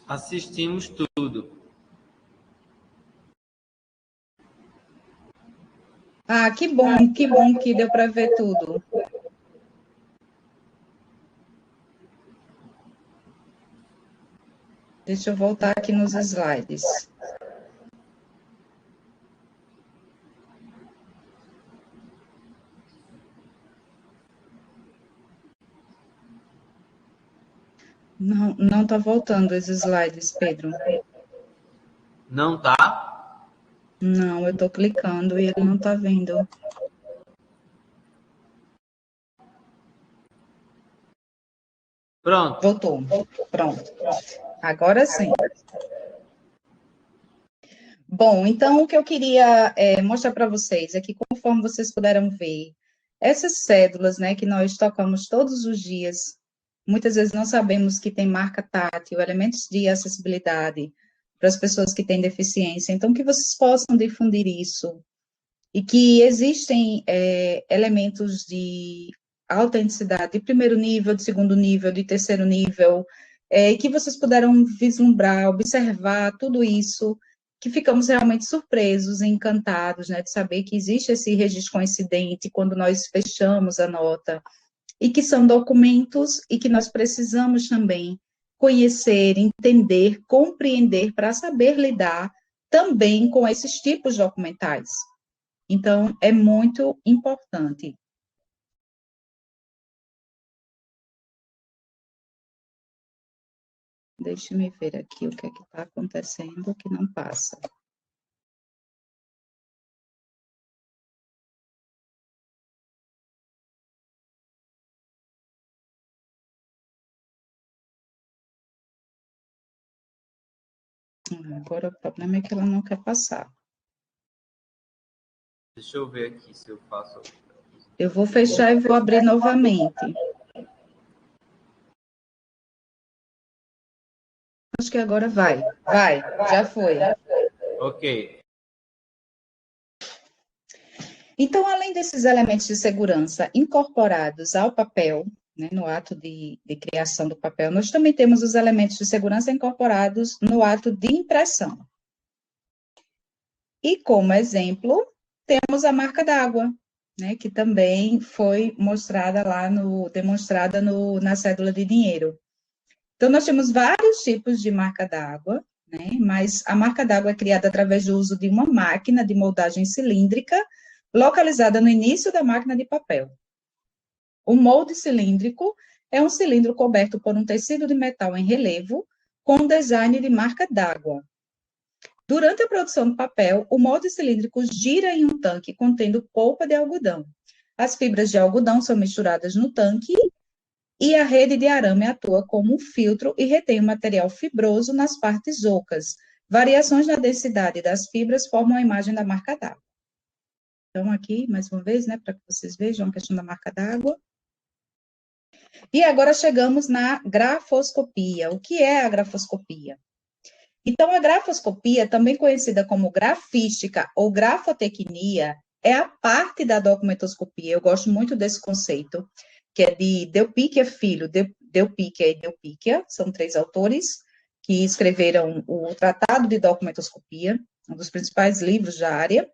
Assistimos tudo.
Ah, que bom que deu para ver tudo. Deixa eu voltar aqui nos slides. Não está voltando esses slides, Pedro.
Não tá?
Não, eu estou clicando e ele não está vendo.
Pronto.
Voltou. Pronto. Agora sim. Bom, então o que eu queria mostrar para vocês é que, conforme vocês puderam ver, essas cédulas, né, que nós tocamos todos os dias, muitas vezes não sabemos que tem marca tátil, elementos de acessibilidade para as pessoas que têm deficiência. Então, que vocês possam difundir isso e que existem elementos de autenticidade de primeiro nível, de segundo nível, de terceiro nível, e que vocês puderam vislumbrar, observar tudo isso, que ficamos realmente surpresos e encantados, né, de saber que existe esse registro coincidente quando nós fechamos a nota, e que são documentos e que nós precisamos também conhecer, entender, compreender para saber lidar também com esses tipos documentais. Então, é muito importante. Deixe-me ver aqui o que é que está acontecendo que não passa. Agora o problema é que ela não quer passar.
Deixa eu ver aqui se eu faço.
Eu vou fechar e vou abrir novamente. Acho que agora vai. Vai, já foi.
Ok.
Então, além desses elementos de segurança incorporados ao papel, né, no ato de criação do papel, nós também temos os elementos de segurança incorporados no ato de impressão. E, como exemplo, temos a marca d'água, né, que também foi mostrada lá demonstrada na cédula de dinheiro. Então, nós temos vários tipos de marca d'água, né, mas a marca d'água é criada através do uso de uma máquina de moldagem cilíndrica, localizada no início da máquina de papel. O molde cilíndrico é um cilindro coberto por um tecido de metal em relevo, com design de marca d'água. Durante a produção do papel, o molde cilíndrico gira em um tanque contendo polpa de algodão. As fibras de algodão são misturadas no tanque e a rede de arame atua como um filtro e retém o material fibroso nas partes ocas. Variações na densidade das fibras formam a imagem da marca d'água. Então, aqui, mais uma vez, né, para que vocês vejam a questão da marca d'água. E agora chegamos na grafoscopia. O que é a grafoscopia? Então, a grafoscopia, também conhecida como grafística ou grafotecnia, é a parte da documentoscopia. Eu gosto muito desse conceito, que é de Delpicchia Filho, Delpicchia e Delpicchia, são 3 autores que escreveram o Tratado de Documentoscopia, um dos principais livros da área,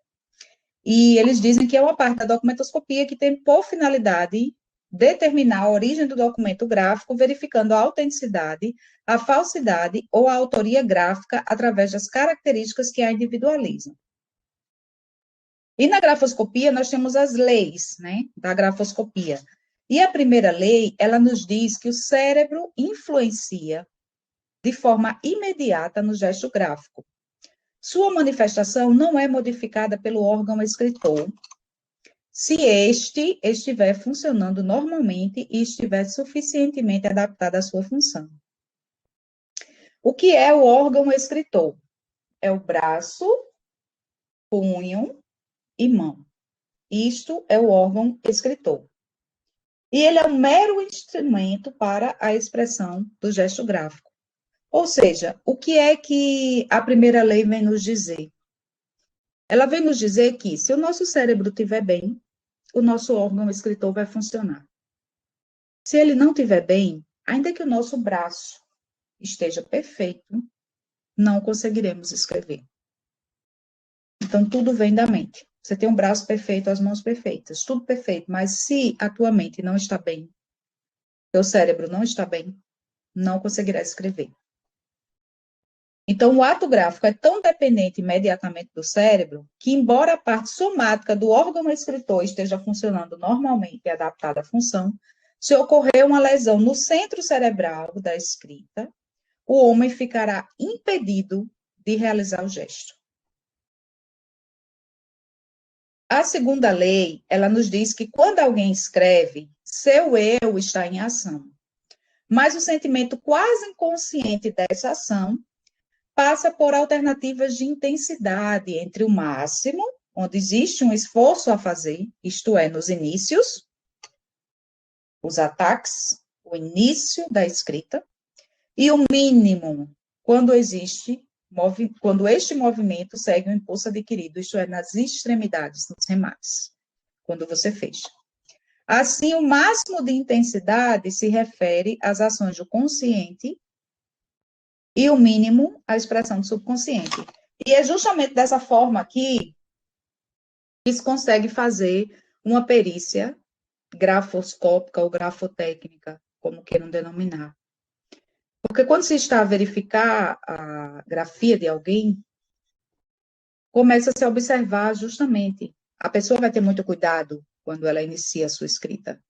e eles dizem que é uma parte da documentoscopia que tem por finalidade determinar a origem do documento gráfico, verificando a autenticidade, a falsidade ou a autoria gráfica através das características que a individualizam. E na grafoscopia, nós temos as leis, né, da grafoscopia. E a primeira lei, ela nos diz que o cérebro influencia de forma imediata no gesto gráfico. Sua manifestação não é modificada pelo órgão escritor, se este estiver funcionando normalmente e estiver suficientemente adaptado à sua função. O que é o órgão escritor? É o braço, punho e mão. Isto é o órgão escritor. E ele é um mero instrumento para a expressão do gesto gráfico. Ou seja, o que é que a primeira lei vem nos dizer? Ela vem nos dizer que, se o nosso cérebro estiver bem, o nosso órgão escritor vai funcionar. Se ele não estiver bem, ainda que o nosso braço esteja perfeito, não conseguiremos escrever. Então, tudo vem da mente. Você tem um braço perfeito, as mãos perfeitas, tudo perfeito, mas se a tua mente não está bem, teu cérebro não está bem, não conseguirá escrever. Então, o ato gráfico é tão dependente imediatamente do cérebro que, embora a parte somática do órgão escritor esteja funcionando normalmente e adaptada à função, se ocorrer uma lesão no centro cerebral da escrita, o homem ficará impedido de realizar o gesto. A segunda lei, ela nos diz que quando alguém escreve, seu eu está em ação. Mas o sentimento quase inconsciente dessa ação passa por alternativas de intensidade entre o máximo, onde existe um esforço a fazer, isto é, nos inícios, os ataques, o início da escrita, e o mínimo, quando este movimento segue o impulso adquirido, isto é, nas extremidades, nos remates, quando você fecha. Assim, o máximo de intensidade se refere às ações do consciente e o mínimo à expressão do subconsciente. E é justamente dessa forma aqui que se consegue fazer uma perícia grafoscópica ou grafotécnica, como queiram denominar. Porque quando se está a verificar a grafia de alguém, começa-se a observar justamente. A pessoa vai ter muito cuidado quando ela inicia a sua escrita.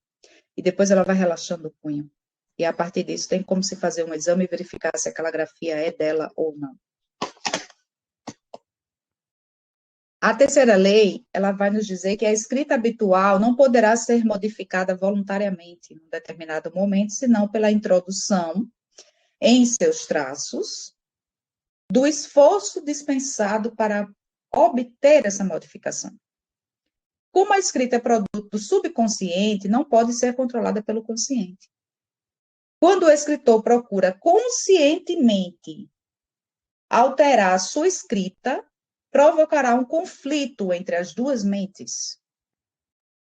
E depois ela vai relaxando o punho. E a partir disso tem como se fazer um exame e verificar se aquela grafia é dela ou não. A terceira lei, ela vai nos dizer que a escrita habitual não poderá ser modificada voluntariamente em um determinado momento, senão pela introdução em seus traços do esforço dispensado para obter essa modificação. Como a escrita é produto do subconsciente, não pode ser controlada pelo consciente. Quando o escritor procura conscientemente alterar a sua escrita, provocará um conflito entre as duas mentes.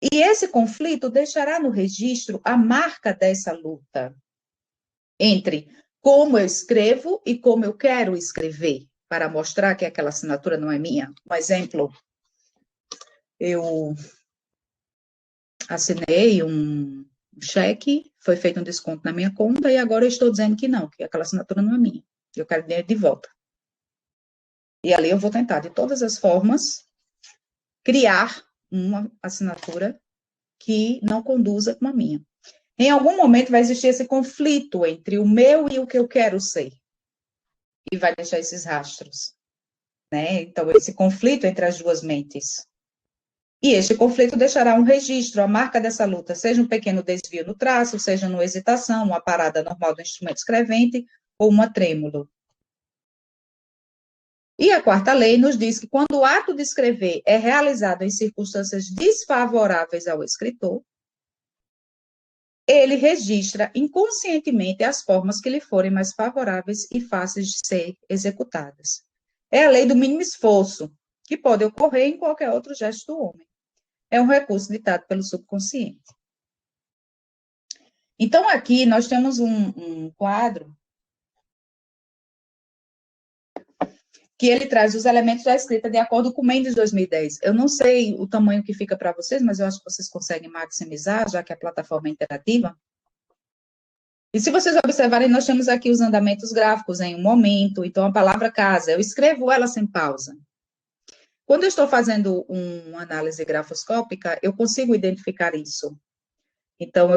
E esse conflito deixará no registro a marca dessa luta entre como eu escrevo e como eu quero escrever, para mostrar que aquela assinatura não é minha. Um exemplo, eu assinei um cheque, foi feito um desconto na minha conta e agora eu estou dizendo que não, que aquela assinatura não é minha. Eu quero dinheiro de volta. E ali eu vou tentar, de todas as formas, criar uma assinatura que não conduza com a minha. Em algum momento vai existir esse conflito entre o meu e o que eu quero ser. E vai deixar esses rastros. Né? Então, esse conflito entre as duas mentes. E este conflito deixará um registro, a marca dessa luta, seja um pequeno desvio no traço, seja numa hesitação, uma parada normal do instrumento escrevente ou uma trêmulo. E a quarta lei nos diz que quando o ato de escrever é realizado em circunstâncias desfavoráveis ao escritor, ele registra inconscientemente as formas que lhe forem mais favoráveis e fáceis de ser executadas. É a lei do mínimo esforço, que pode ocorrer em qualquer outro gesto do homem. É um recurso ditado pelo subconsciente. Então, aqui nós temos um quadro que ele traz os elementos da escrita de acordo com o Mendes 2010. Eu não sei o tamanho que fica para vocês, mas eu acho que vocês conseguem maximizar, já que a plataforma é interativa. E se vocês observarem, nós temos aqui os andamentos gráficos em um momento, então a palavra casa, eu escrevo ela sem pausa. Quando eu estou fazendo uma análise grafoscópica, eu consigo identificar isso. Então,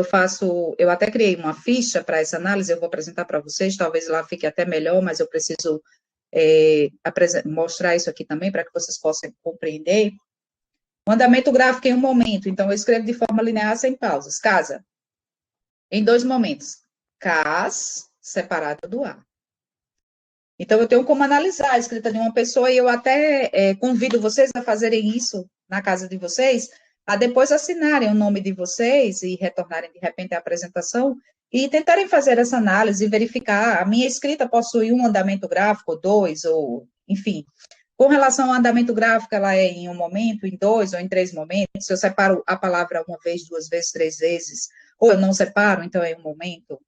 eu até criei uma ficha para essa análise, eu vou apresentar para vocês, talvez lá fique até melhor, mas eu preciso mostrar isso aqui também para que vocês possam compreender. O andamento gráfico em um momento, então eu escrevo de forma linear sem pausas. Casa, em dois momentos. Cas, separado do A. Então, eu tenho como analisar a escrita de uma pessoa e eu até convido vocês a fazerem isso na casa de vocês, a depois assinarem o nome de vocês e retornarem de repente à apresentação e tentarem fazer essa análise e verificar, a minha escrita possui um andamento gráfico, dois, ou, enfim. Com relação ao andamento gráfico, ela é em um momento, em dois ou em três momentos, se eu separo a palavra uma vez, duas vezes, três vezes, ou eu não separo, então é um momento.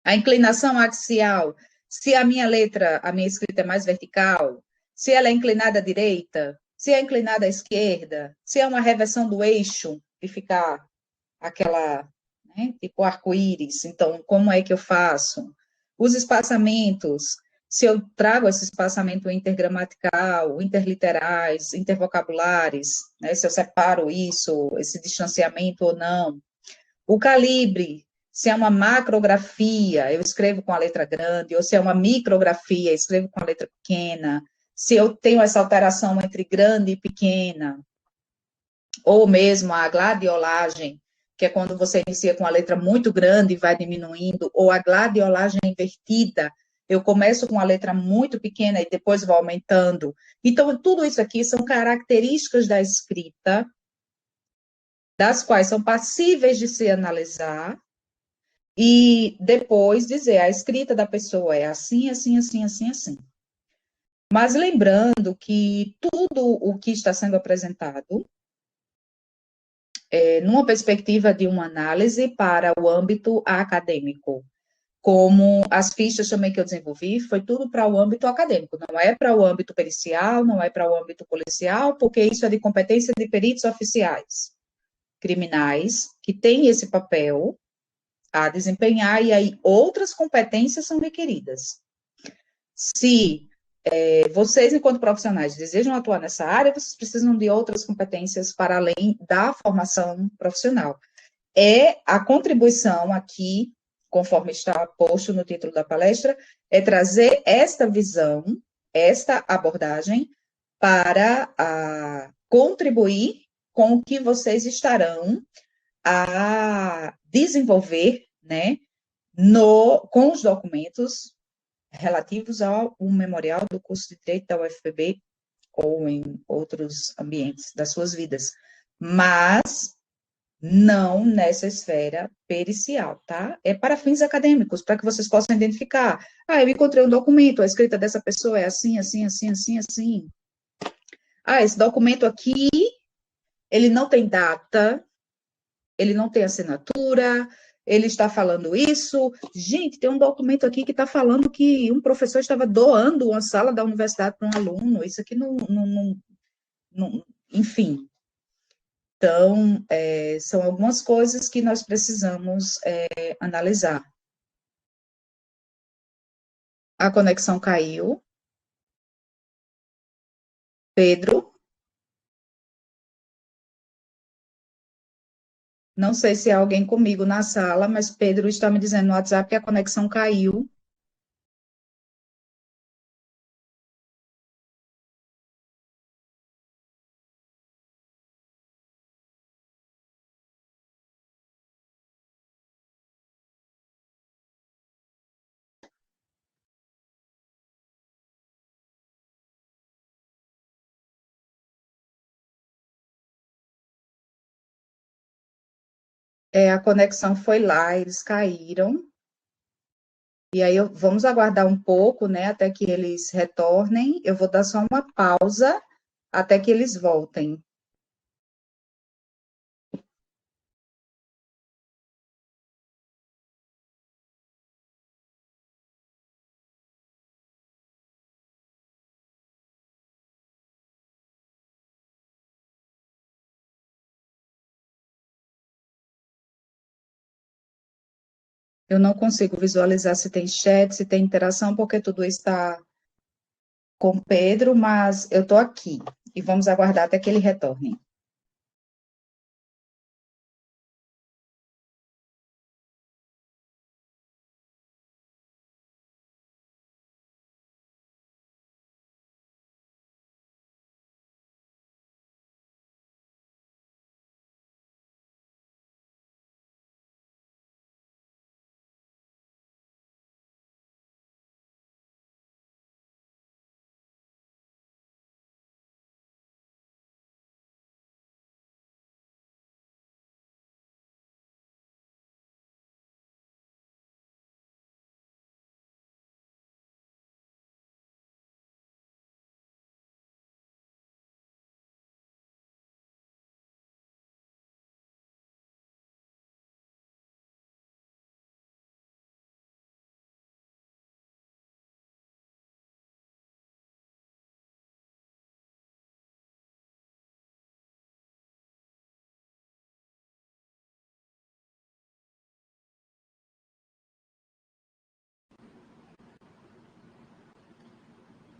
A inclinação axial, se a minha letra, a minha escrita é mais vertical, se ela é inclinada à direita, se é inclinada à esquerda, se é uma reversão do eixo, de ficar aquela, né, tipo arco-íris. Então, como é que eu faço? Os espaçamentos, se eu trago esse espaçamento intergramatical, interliterais, intervocabulares, né, se eu separo isso, esse distanciamento ou não. O calibre, se é uma macrografia, eu escrevo com a letra grande, ou se é uma micrografia, eu escrevo com a letra pequena. Se eu tenho essa alteração entre grande e pequena, ou mesmo a gladiolagem, que é quando você inicia com a letra muito grande e vai diminuindo, ou a gladiolagem invertida, eu começo com a letra muito pequena e depois vou aumentando. Então, tudo isso aqui são características da escrita, das quais são passíveis de se analisar, e depois dizer, a escrita da pessoa é assim, assim, assim, assim, assim. Mas lembrando que tudo o que está sendo apresentado numa perspectiva de uma análise para o âmbito acadêmico. Como as fichas também que eu desenvolvi, foi tudo para o âmbito acadêmico, não é para o âmbito pericial, não é para o âmbito policial, porque isso é de competência de peritos oficiais criminais, que têm esse papel a desempenhar, e aí outras competências são requeridas. Se vocês, enquanto profissionais, desejam atuar nessa área, vocês precisam de outras competências para além da formação profissional. É a contribuição aqui, conforme está posto no título da palestra, é trazer esta visão, esta abordagem, para contribuir com o que vocês estarão a desenvolver, né, com os documentos relativos ao memorial do curso de Direito da UFPB ou em outros ambientes das suas vidas, mas não nessa esfera pericial, tá? É para fins acadêmicos, para que vocês possam identificar. Ah, eu encontrei um documento, a escrita dessa pessoa é assim, assim, assim, assim, assim. Ah, esse documento aqui, ele não tem data, ele não tem assinatura, ele está falando isso. Gente, tem um documento aqui que está falando que um professor estava doando uma sala da universidade para um aluno. Isso aqui não, enfim. Então, são algumas coisas que nós precisamos analisar. A conexão caiu. Pedro, não sei se há alguém comigo na sala, mas Pedro está me dizendo no WhatsApp que a conexão caiu. A conexão foi lá, eles caíram. E aí vamos aguardar um pouco, né, até que eles retornem. Eu vou dar só uma pausa até que eles voltem. Eu não consigo visualizar se tem chat, se tem interação, porque tudo está com Pedro, mas eu estou aqui. E vamos aguardar até que ele retorne.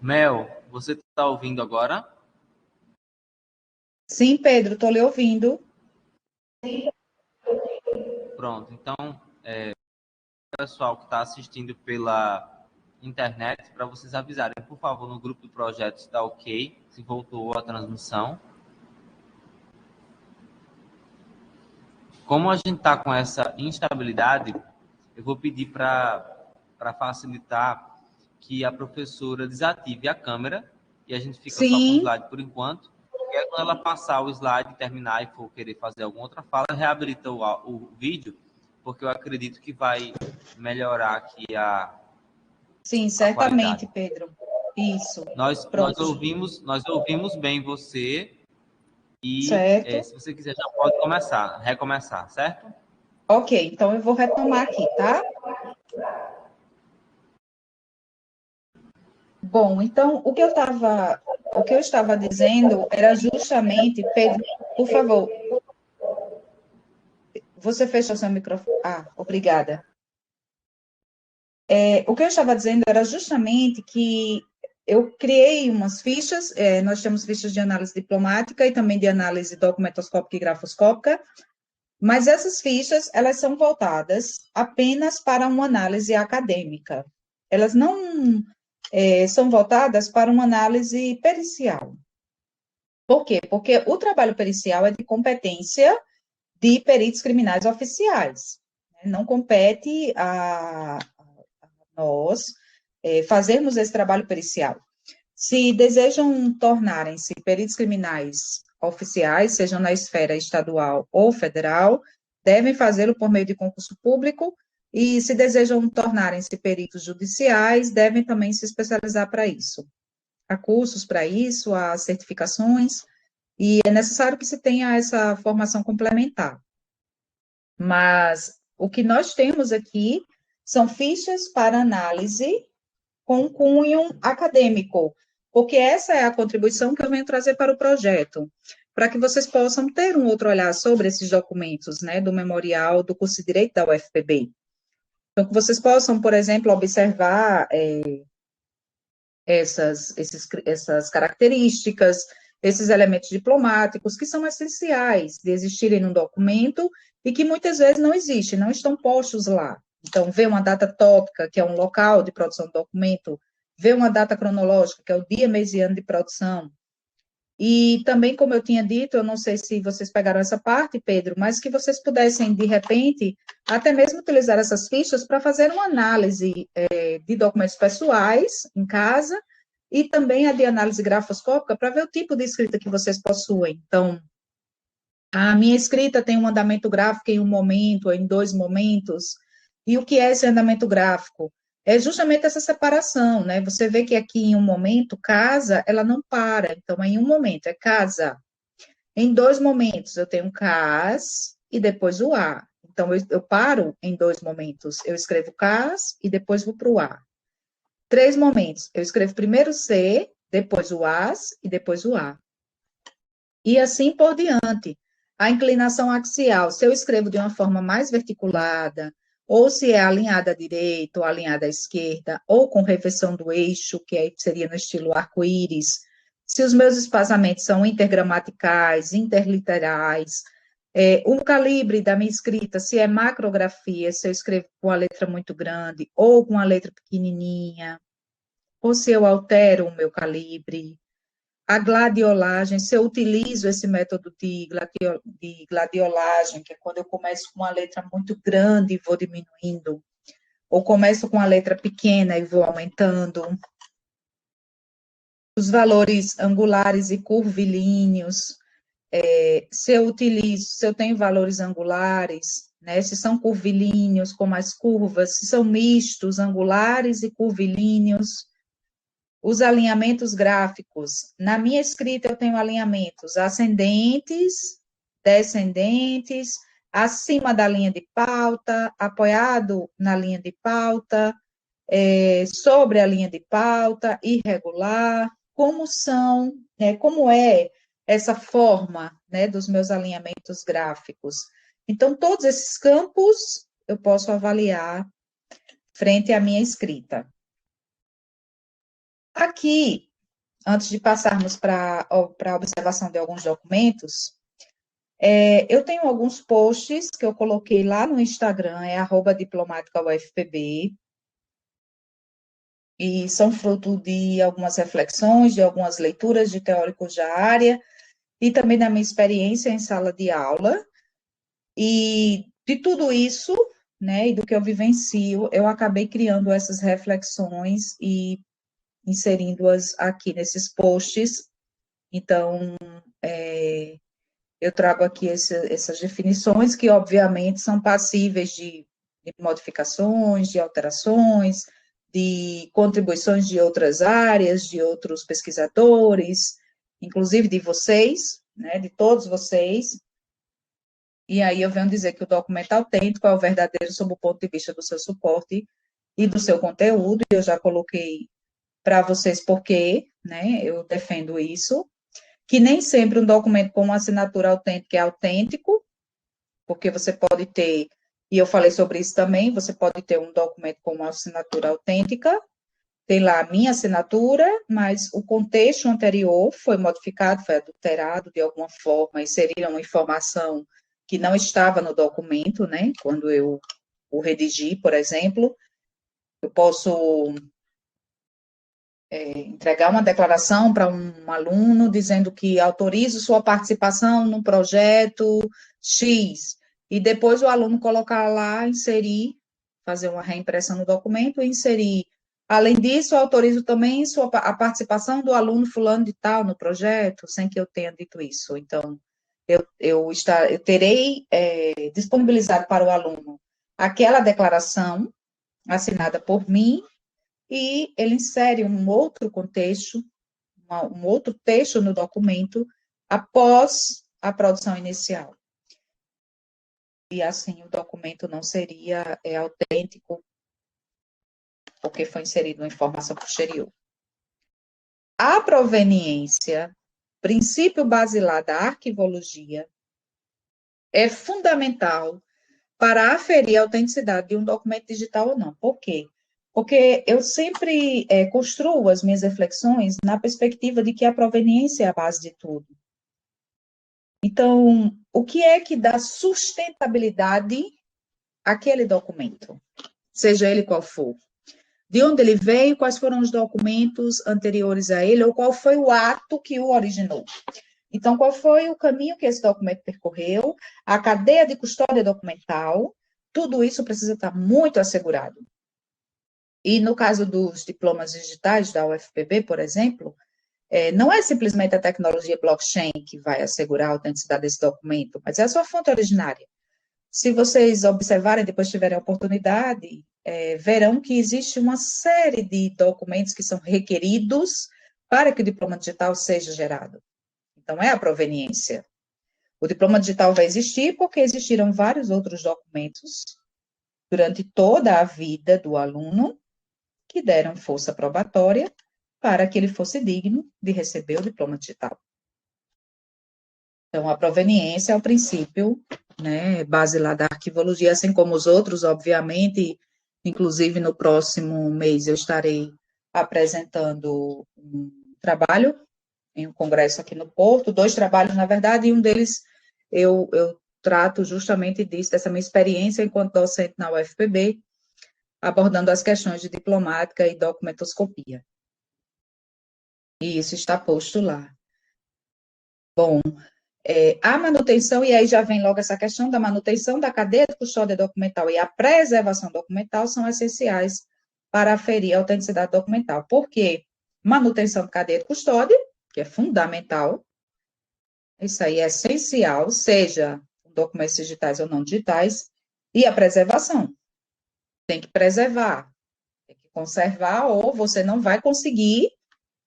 Mel, você está ouvindo agora?
Sim, Pedro, estou lhe ouvindo.
Pronto, então, pessoal que está assistindo pela internet, para vocês avisarem, por favor, no grupo do projeto está ok, se voltou a transmissão. Como a gente está com essa instabilidade, eu vou pedir para facilitar que a professora desative a câmera e a gente fica só com o
Sim,
slide por enquanto. E aí, quando ela passar o slide, terminar e for querer fazer alguma outra fala, reabilita o vídeo, porque eu acredito que vai melhorar aqui
sim,
a qualidade.
certamente, Pedro. Isso.
Nós
Pronto,
ouvimos bem você e
certo.
se você quiser já pode recomeçar, certo?
Ok, então eu vou retomar aqui, tá? Bom, então o que eu estava dizendo era justamente, Pedro, por favor, você fechou seu microfone. Ah, obrigada. O que eu estava dizendo era justamente que eu criei umas fichas, nós temos fichas de análise diplomática e também de análise documentoscópica e grafoscópica, mas essas fichas, elas são voltadas apenas para uma análise acadêmica. Elas não são voltadas para uma análise pericial. Por quê? Porque o trabalho pericial é de competência de peritos criminais oficiais. Não compete a nós fazermos esse trabalho pericial. Se desejam tornarem-se peritos criminais oficiais, sejam na esfera estadual ou federal, devem fazê-lo por meio de concurso público, e se desejam tornarem-se peritos judiciais, devem também se especializar para isso. Há cursos para isso, há certificações, e é necessário que se tenha essa formação complementar. Mas o que nós temos aqui são fichas para análise com cunho acadêmico, porque essa é a contribuição que eu venho trazer para o projeto, para que vocês possam ter um outro olhar sobre esses documentos, né, do memorial do curso de Direito da UFPB. Então, que vocês possam, por exemplo, observar essas características, esses elementos diplomáticos que são essenciais de existirem num documento e que muitas vezes não existem, não estão postos lá. Então, ver uma data tópica, que é um local de produção do documento, ver uma data cronológica, que é o dia, mês e ano de produção. E também, como eu tinha dito, eu não sei se vocês pegaram essa parte, Pedro, mas que vocês pudessem, de repente, até mesmo utilizar essas fichas para fazer uma análise de documentos pessoais em casa e também a de análise grafoscópica para ver o tipo de escrita que vocês possuem. Então, a minha escrita tem um andamento gráfico em um momento, em dois momentos. E o que é esse andamento gráfico? É justamente essa separação, né? Você vê que aqui em um momento, casa, ela não para. Então, em um momento é casa. Em dois momentos, eu tenho cas e depois o a. Então, eu paro em dois momentos. Eu escrevo cas e depois vou para o a. Três momentos. Eu escrevo primeiro c, depois o as e depois o a. E assim por diante. A inclinação axial, se eu escrevo de uma forma mais verticulada, ou se é alinhada à direita ou alinhada à esquerda, ou com reversão do eixo, que aí seria no estilo arco-íris, se os meus espaçamentos são intergramaticais, interliterais, o calibre da minha escrita, se é macrografia, se eu escrevo com a letra muito grande ou com a letra pequenininha, ou se eu altero o meu calibre, a gladiolagem, se eu utilizo esse método de gladiolagem, que é quando eu começo com uma letra muito grande e vou diminuindo, ou começo com a letra pequena e vou aumentando, os valores angulares e curvilíneos, se eu tenho valores angulares, né, se são curvilíneos com mais curvas, se são mistos, angulares e curvilíneos, os alinhamentos gráficos. Na minha escrita, eu tenho alinhamentos ascendentes, descendentes, acima da linha de pauta, apoiado na linha de pauta, sobre a linha de pauta, irregular, como são, né, como é essa forma, né, dos meus alinhamentos gráficos. Então, todos esses campos eu posso avaliar frente à minha escrita. Aqui, antes de passarmos para a observação de alguns documentos, eu tenho alguns posts que eu coloquei lá no Instagram, @diplomática_ufpb, e são fruto de algumas reflexões, de algumas leituras de teóricos da área, e também da minha experiência em sala de aula, e de tudo isso, né, e do que eu vivencio, eu acabei criando essas reflexões e inserindo-as aqui nesses posts. Então, eu trago aqui essas definições que, obviamente, são passíveis de modificações, de alterações, de contribuições de outras áreas, de outros pesquisadores, inclusive de vocês, né, de todos vocês. E aí eu venho dizer que o documento autêntico é o verdadeiro sob o ponto de vista do seu suporte e do seu conteúdo, e eu já coloquei para vocês por quê, né, eu defendo isso, que nem sempre um documento com uma assinatura autêntica é autêntico, porque você pode ter, e eu falei sobre isso também, você pode ter um documento com uma assinatura autêntica, tem lá a minha assinatura, mas o contexto anterior foi modificado, foi adulterado de alguma forma, inseriram uma informação que não estava no documento, né, quando eu o redigi, por exemplo. Eu posso entregar uma declaração para um aluno dizendo que autorizo sua participação no projeto X, e depois o aluno colocar lá, inserir, fazer uma reimpressão no documento e inserir. Além disso, autorizo também a participação do aluno fulano de tal no projeto, sem que eu tenha dito isso. Então, eu terei disponibilizado para o aluno aquela declaração assinada por mim, e ele insere um outro contexto, um outro texto no documento após a produção inicial. E assim o documento não seria autêntico, porque foi inserido uma informação posterior. A proveniência, princípio basilar da arquivologia, é fundamental para aferir a autenticidade de um documento digital ou não. Por quê? Porque eu sempre construo as minhas reflexões na perspectiva de que a proveniência é a base de tudo. Então, o que é que dá sustentabilidade àquele documento, seja ele qual for? De onde ele veio, quais foram os documentos anteriores a ele, ou qual foi o ato que o originou? Então, qual foi o caminho que esse documento percorreu, a cadeia de custódia documental, tudo isso precisa estar muito assegurado. E no caso dos diplomas digitais da UFPB, por exemplo, não é simplesmente a tecnologia blockchain que vai assegurar a autenticidade desse documento, mas é a sua fonte originária. Se vocês observarem, depois tiverem a oportunidade, verão que existe uma série de documentos que são requeridos para que o diploma digital seja gerado. Então, é a proveniência. O diploma digital vai existir porque existiram vários outros documentos durante toda a vida do aluno que deram força probatória para que ele fosse digno de receber o diploma digital. Então, a proveniência é o princípio, né, base lá da arquivologia, assim como os outros, obviamente, inclusive no próximo mês eu estarei apresentando um trabalho em um congresso aqui no Porto, 2 trabalhos, na verdade, e um deles eu trato justamente disso, dessa minha experiência enquanto docente na UFPB, abordando as questões de diplomática e documentoscopia. E isso está posto lá. Bom, a manutenção, e aí já vem logo essa questão da manutenção da cadeia de custódia documental e a preservação documental são essenciais para aferir a autenticidade documental. Por quê? Manutenção de cadeia de custódia, que é fundamental, isso aí é essencial, seja documentos digitais ou não digitais, e a preservação. Tem que preservar, tem que conservar, ou você não vai conseguir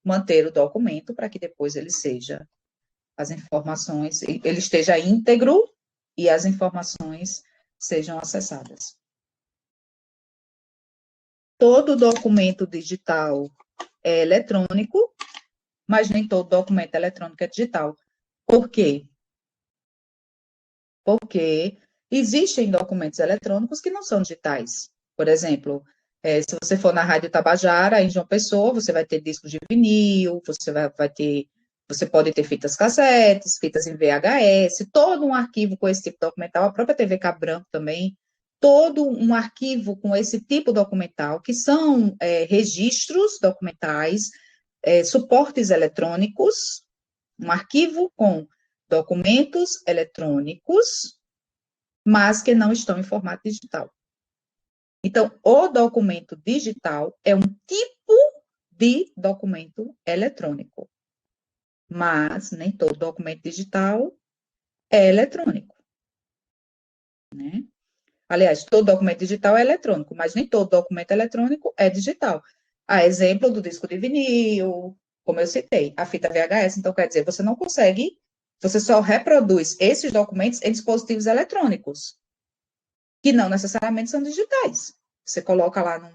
manter o documento para que depois ele seja, as informações, ele esteja íntegro e as informações sejam acessadas. Todo documento digital é eletrônico, mas nem todo documento eletrônico é digital. Por quê? Porque existem documentos eletrônicos que não são digitais. Por exemplo, Se você for na Rádio Tabajara, em João Pessoa, você vai ter discos de vinil, você pode ter fitas cassetes, fitas em VHS, todo um arquivo com esse tipo documental, a própria TV Cabo Branco também, todo um arquivo com esse tipo documental, que são registros documentais, suportes eletrônicos, um arquivo com documentos eletrônicos, mas que não estão em formato digital. Então, o documento digital é um tipo de documento eletrônico, mas nem todo documento digital é eletrônico, né? Aliás, todo documento digital é eletrônico, mas nem todo documento eletrônico é digital. A exemplo do disco de vinil, como eu citei, a fita VHS. Então, quer dizer, você não consegue, você só reproduz esses documentos em dispositivos eletrônicos, que não necessariamente são digitais. Você coloca lá num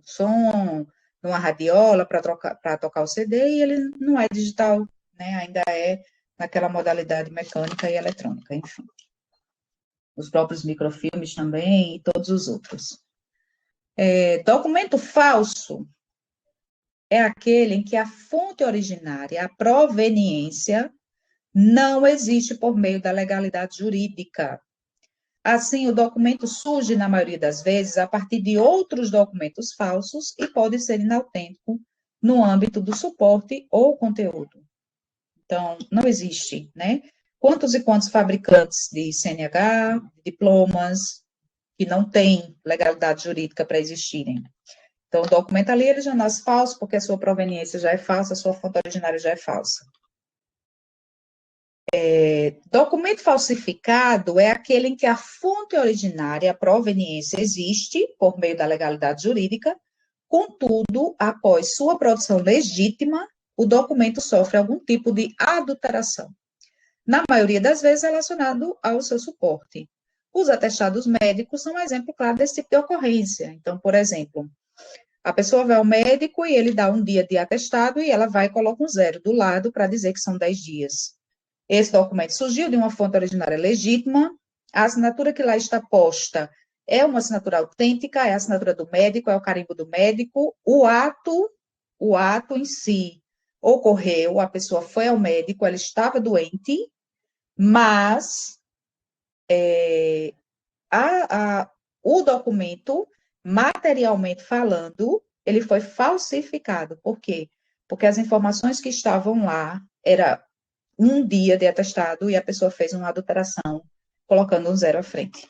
som, numa radiola para tocar o CD e ele não é digital, né? Ainda é naquela modalidade mecânica e eletrônica, enfim. Os próprios microfilmes também e todos os outros. Documento falso é aquele em que a fonte originária, a proveniência, não existe por meio da legalidade jurídica. Assim, o documento surge, na maioria das vezes, a partir de outros documentos falsos e pode ser inautêntico no âmbito do suporte ou conteúdo. Então, não existe, né? Quantos e quantos fabricantes de CNH, diplomas, que não têm legalidade jurídica para existirem? Então, o documento ali, ele já nasce falso, porque a sua proveniência já é falsa, a sua fonte originária já é falsa. Documento falsificado é aquele em que a fonte originária, a proveniência, existe por meio da legalidade jurídica, contudo, após sua produção legítima, o documento sofre algum tipo de adulteração. Na maioria das vezes, relacionado ao seu suporte. Os atestados médicos são um exemplo claro desse tipo de ocorrência. Então, por exemplo, a pessoa vai ao médico e ele dá um dia de atestado e ela vai e coloca um zero do lado para dizer que são 10 dias. Esse documento surgiu de uma fonte originária legítima, a assinatura que lá está posta é uma assinatura autêntica, é a assinatura do médico, é o carimbo do médico, o ato em si ocorreu, a pessoa foi ao médico, ela estava doente, mas o documento, materialmente falando, ele foi falsificado. Por quê? Porque as informações que estavam lá era um dia de atestado e a pessoa fez uma adulteração, colocando um zero à frente.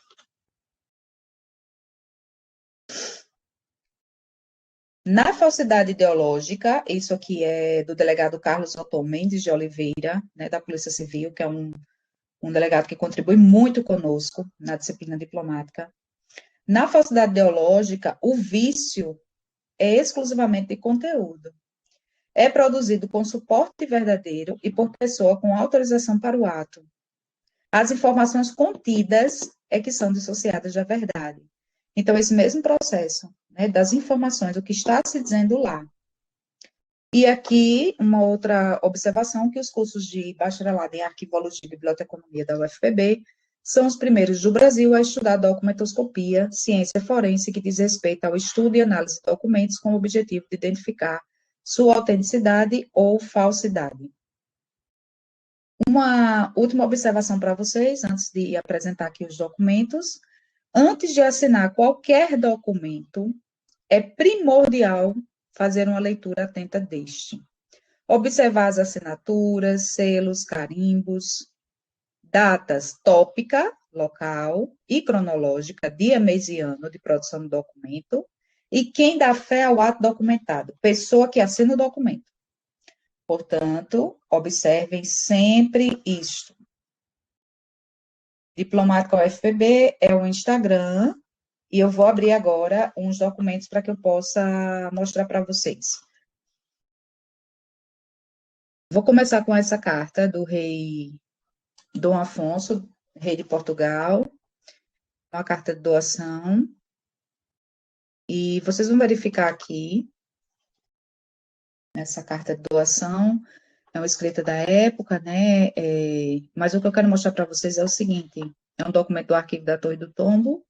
Na falsidade ideológica, isso aqui é do delegado Carlos Otto Mendes de Oliveira, né, da Polícia Civil, que é um delegado que contribui muito conosco na disciplina diplomática. Na falsidade ideológica, o vício é exclusivamente de conteúdo. É produzido com suporte verdadeiro e por pessoa com autorização para o ato. As informações contidas é que são dissociadas da verdade. Então, esse mesmo processo, né, das informações, o que está se dizendo lá. E aqui, uma outra observação, que os cursos de bacharelado em arquivologia e biblioteconomia da UFPB são os primeiros do Brasil a estudar documentoscopia, ciência forense que diz respeito ao estudo e análise de documentos com o objetivo de identificar sua autenticidade ou falsidade. Uma última observação para vocês, antes de apresentar aqui os documentos. Antes de assinar qualquer documento, é primordial fazer uma leitura atenta deste. Observar as assinaturas, selos, carimbos, datas tópica, local e cronológica, dia, mês e ano de produção do documento, e quem dá fé ao ato documentado, pessoa que assina o documento. Portanto, observem sempre isto. Diplomática UFPB é o Instagram, e eu vou abrir agora uns documentos para que eu possa mostrar para vocês. Vou começar com essa carta do rei Dom Afonso, rei de Portugal, uma carta de doação. E vocês vão verificar aqui, essa carta de doação, é uma escrita da época, né? Mas o que eu quero mostrar para vocês é o seguinte: é um documento do arquivo da Torre do Tombo,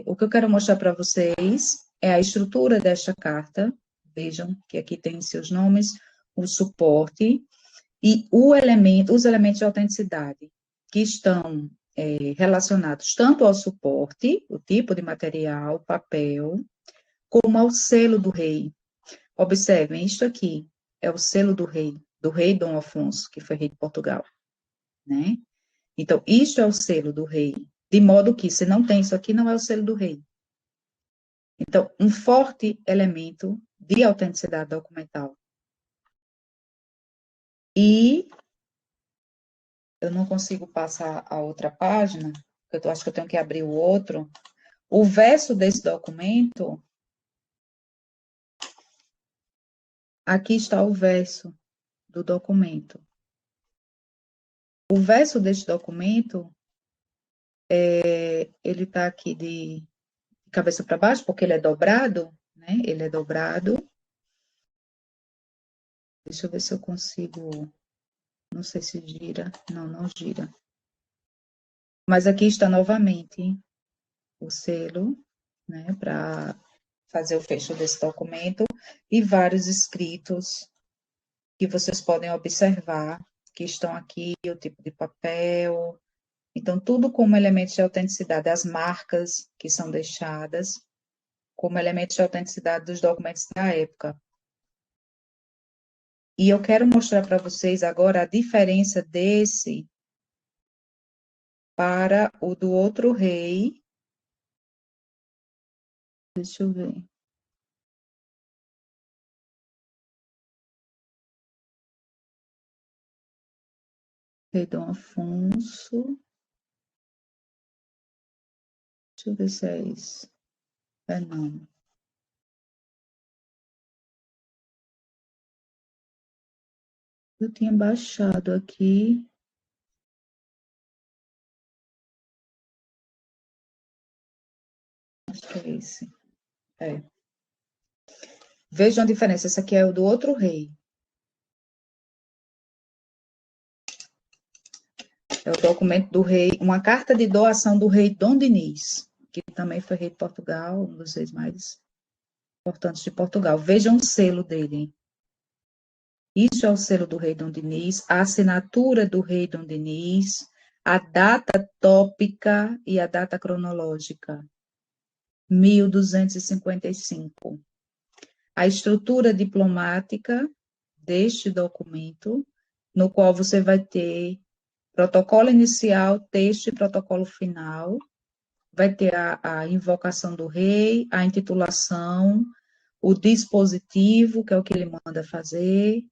O que eu quero mostrar para vocês é a estrutura desta carta. Vejam que aqui tem seus nomes, o suporte e os elementos de autenticidade, que estão relacionados tanto ao suporte, o tipo de material, papel, como ao selo do rei. Observem, isto aqui é o selo do rei Dom Afonso, que foi rei de Portugal, né? Então, isto é o selo do rei, de modo que, se não tem isso aqui, não é o selo do rei. Então, um forte elemento de autenticidade documental. E eu não consigo passar a outra página, eu acho que eu tenho que abrir o outro. O verso desse documento, aqui está o verso do documento. O verso deste documento, ele está aqui de cabeça para baixo, porque ele é dobrado, né? Ele é dobrado. Deixa eu ver se eu consigo. Não sei se gira. Não, não gira. Mas aqui está novamente o selo, né? Para fazer o fecho desse documento e vários escritos que vocês podem observar que estão aqui, o tipo de papel. Então, tudo como elementos de autenticidade, as marcas que são deixadas como elementos de autenticidade dos documentos da época. E eu quero mostrar para vocês agora a diferença desse para o do outro rei. Deixa eu ver. Rei Dom Afonso. Deixa eu ver se é isso. É não. Eu tinha baixado aqui. Acho que é esse. É. Vejam a diferença. Esse aqui é o do outro rei. É o documento do rei, uma carta de doação do rei Dom Dinis, que também foi rei de Portugal, um dos reis mais importantes de Portugal. Vejam o selo dele. Isso é o selo do rei Dom Dinis, a assinatura do rei Dom Dinis, a data tópica e a data cronológica, 1255. A estrutura diplomática deste documento, no qual você vai ter protocolo inicial, texto e protocolo final, vai ter a invocação do rei, a intitulação, o dispositivo, que é o que ele manda fazer,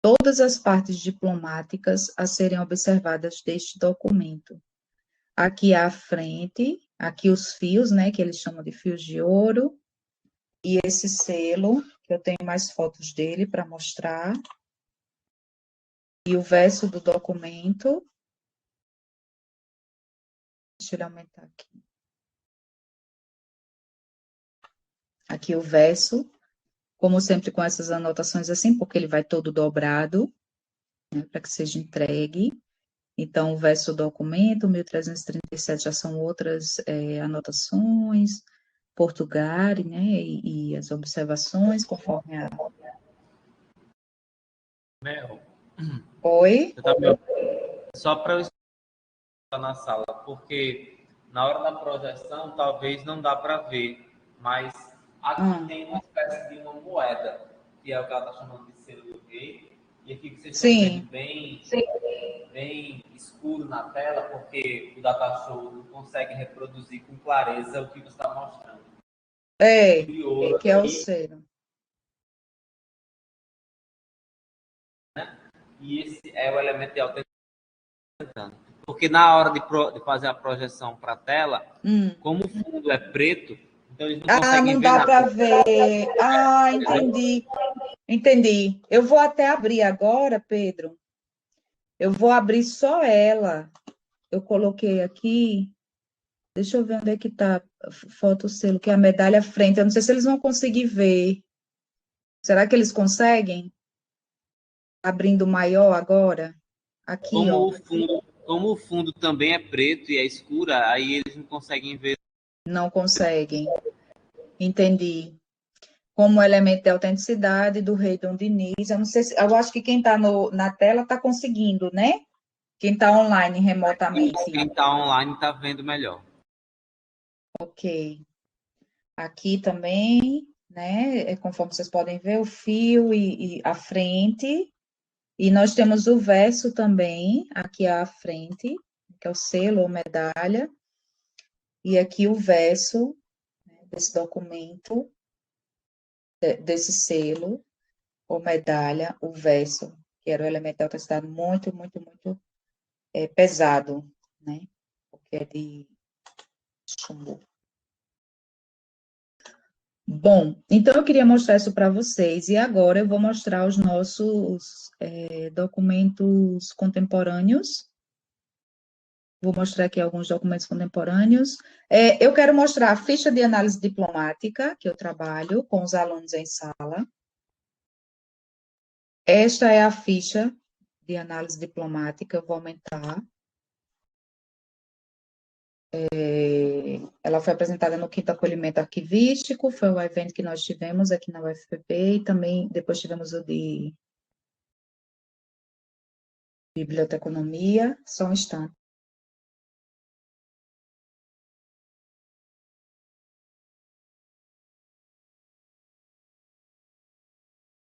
todas as partes diplomáticas a serem observadas deste documento. Aqui à frente, aqui os fios, né, que eles chamam de fios de ouro, e esse selo, que eu tenho mais fotos dele para mostrar, e o verso do documento. Deixa eu aumentar aqui. Aqui o verso, como sempre com essas anotações assim, porque ele vai todo dobrado, né, para que seja entregue. Então, o verso do documento, 1337, já são outras anotações, Portugal, né, e as observações, conforme a...
Mel,
Oi?
você tá me ouvindo? Só para eu estar na sala, porque na hora da projeção talvez não dá para ver, mas aqui tem uma espécie de uma moeda, que é o que ela está chamando de selo do rei, e aqui que vocês estão vendo
Sim,
bem escuro na tela, porque o Datashow não consegue reproduzir com clareza o que você está mostrando. E ouro
que é o
aqui,
selo.
e esse é o elemento de autenticação. Porque na hora de fazer a projeção para a tela, como o fundo é preto, então eles não
Ah,
conseguem
não
ver
dá para
nada.
ver. Ah, entendi. Entendi. Eu vou até abrir agora, Pedro. Eu vou abrir só ela. Eu coloquei aqui. Deixa eu ver onde é que tá foto selo, que é a medalha à frente. Eu não sei se eles vão conseguir ver. Será que eles conseguem? Abrindo maior agora? Aqui,
Como
ó.
o fundo, como o fundo também é preto e é escura, aí eles não conseguem ver.
Não conseguem. Entendi. Como elemento de autenticidade do rei Dom Diniz. Eu não sei se, eu acho que quem está na tela está conseguindo, né? Quem está online remotamente.
Quem está online está vendo melhor.
Ok. Aqui também, né? Conforme vocês podem ver, o fio e a frente. E nós temos o verso também, aqui à frente, que é o selo ou medalha. E aqui o verso, né, desse documento, desse selo ou medalha, o verso, que era o elemento de autenticidade muito, muito, muito pesado, né? Porque é de chumbo. Bom, então eu queria mostrar isso para vocês, e agora eu vou mostrar os nossos documentos contemporâneos. Vou mostrar aqui alguns documentos contemporâneos. Eu quero mostrar a ficha de análise diplomática, que eu trabalho com os alunos em sala. Esta é a ficha de análise diplomática, eu vou aumentar. Ela foi apresentada no quinto acolhimento arquivístico, foi o evento que nós tivemos aqui na UFPB, e também depois tivemos o de biblioteconomia, só um instante.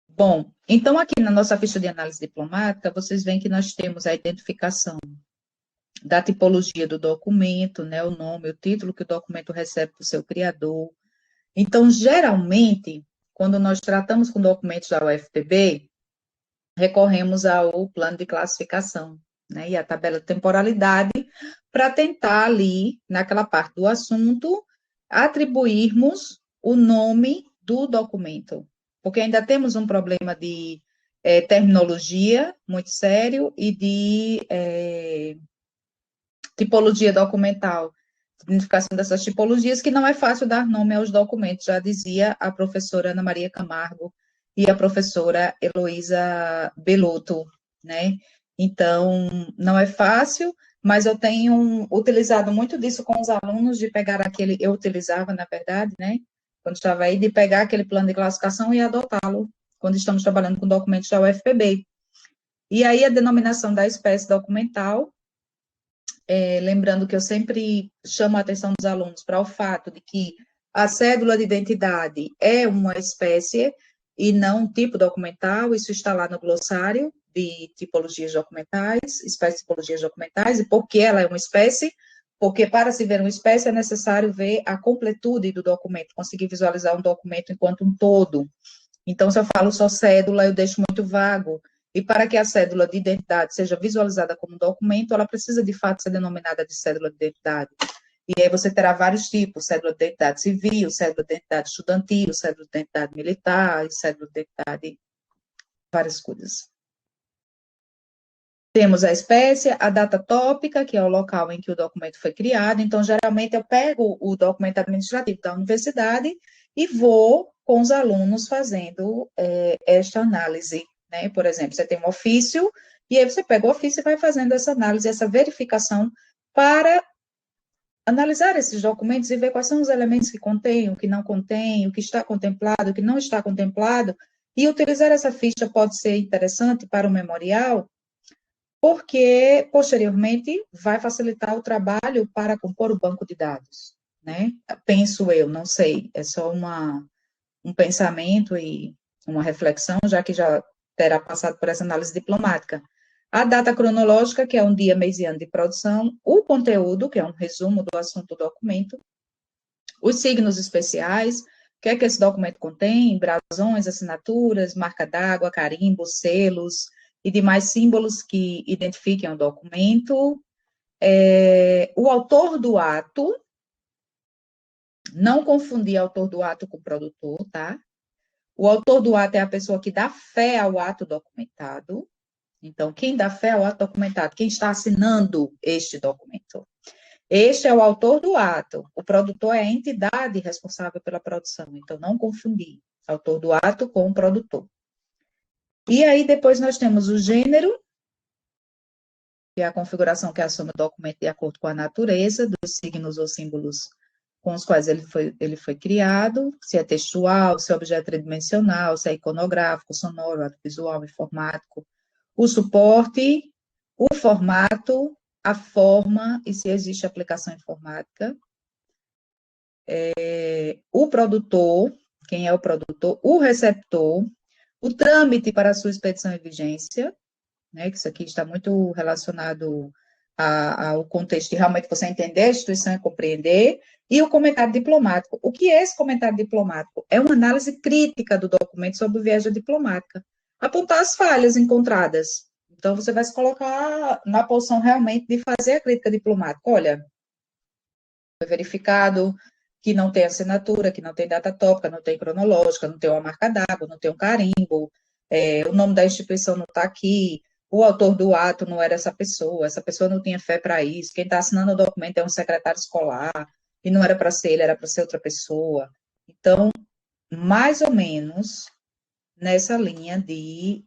Bom, então aqui na nossa ficha de análise diplomática, vocês veem que nós temos a identificação da tipologia do documento, né, o nome, o título que o documento recebe do seu criador. Então, geralmente, quando nós tratamos com documentos da UFPB, recorremos ao plano de classificação, né, e a tabela de temporalidade, para tentar ali, naquela parte do assunto, atribuirmos o nome do documento, porque ainda temos um problema de terminologia muito sério e de tipologia documental, significação dessas tipologias, que não é fácil dar nome aos documentos, já dizia a professora Ana Maria Camargo e a professora Heloísa Belotto, né? Então, não é fácil, mas eu tenho utilizado muito disso com os alunos, de pegar aquele, eu utilizava, na verdade, né? Quando estava aí, de pegar aquele plano de classificação e adotá-lo, quando estamos trabalhando com documentos da UFPB. E aí, a denominação da espécie documental, lembrando que eu sempre chamo a atenção dos alunos para o fato de que a cédula de identidade é uma espécie e não um tipo documental, isso está lá no glossário de tipologias documentais, espécies de tipologias documentais, e por que ela é uma espécie? Porque para se ver uma espécie é necessário ver a completude do documento, conseguir visualizar um documento enquanto um todo. Então, se eu falo só cédula, eu deixo muito vago. E para que a cédula de identidade seja visualizada como documento, ela precisa, de fato, ser denominada de cédula de identidade. E aí você terá vários tipos: cédula de identidade civil, cédula de identidade estudantil, cédula de identidade militar, e cédula de identidade, várias coisas. Temos a espécie, a data tópica, que é o local em que o documento foi criado. Então, geralmente, eu pego o documento administrativo da universidade e vou com os alunos fazendo esta análise, né? Por exemplo, você tem um ofício, e aí você pega o ofício e vai fazendo essa análise, essa verificação, para analisar esses documentos e ver quais são os elementos que contêm, o que não contém, o que está contemplado, o que não está contemplado, e utilizar essa ficha pode ser interessante para o memorial, porque, posteriormente, vai facilitar o trabalho para compor o banco de dados, né? Penso eu, não sei, é só um pensamento e uma reflexão, já que já terá passado por essa análise diplomática. A data cronológica, que é um dia, mês e ano de produção, o conteúdo, que é um resumo do assunto do documento, os signos especiais, o que é que esse documento contém, brasões, assinaturas, marca d'água, carimbo, selos e demais símbolos que identifiquem o documento, o autor do ato, não confundir autor do ato com produtor, tá? O autor do ato é a pessoa que dá fé ao ato documentado. Então, quem dá fé ao ato documentado? Quem está assinando este documento? Este é o autor do ato. O produtor é a entidade responsável pela produção. Então, não confundir autor do ato com o produtor. E aí, depois, nós temos o gênero, que é a configuração que assume o documento de acordo com a natureza dos signos ou símbolos com os quais ele foi criado, se é textual, se é objeto tridimensional, se é iconográfico, sonoro, audiovisual, informático, o suporte, o formato, a forma e se existe aplicação informática, o produtor, quem é o produtor, o receptor, o trâmite para a sua expedição e vigência, né, que isso aqui está muito relacionado ao contexto de realmente você entender a instituição e compreender, e o comentário diplomático. O que é esse comentário diplomático? É uma análise crítica do documento sobre viagem diplomática. Apontar as falhas encontradas. Então, você vai se colocar na posição realmente de fazer a crítica diplomática. Olha, foi verificado que não tem assinatura, que não tem data tópica, não tem cronológica, não tem uma marca d'água, não tem um carimbo, o nome da instituição não está aqui, o autor do ato não era essa pessoa não tinha fé para isso, quem está assinando o documento é um secretário escolar, e não era para ser ele, era para ser outra pessoa. Então, mais ou menos nessa linha de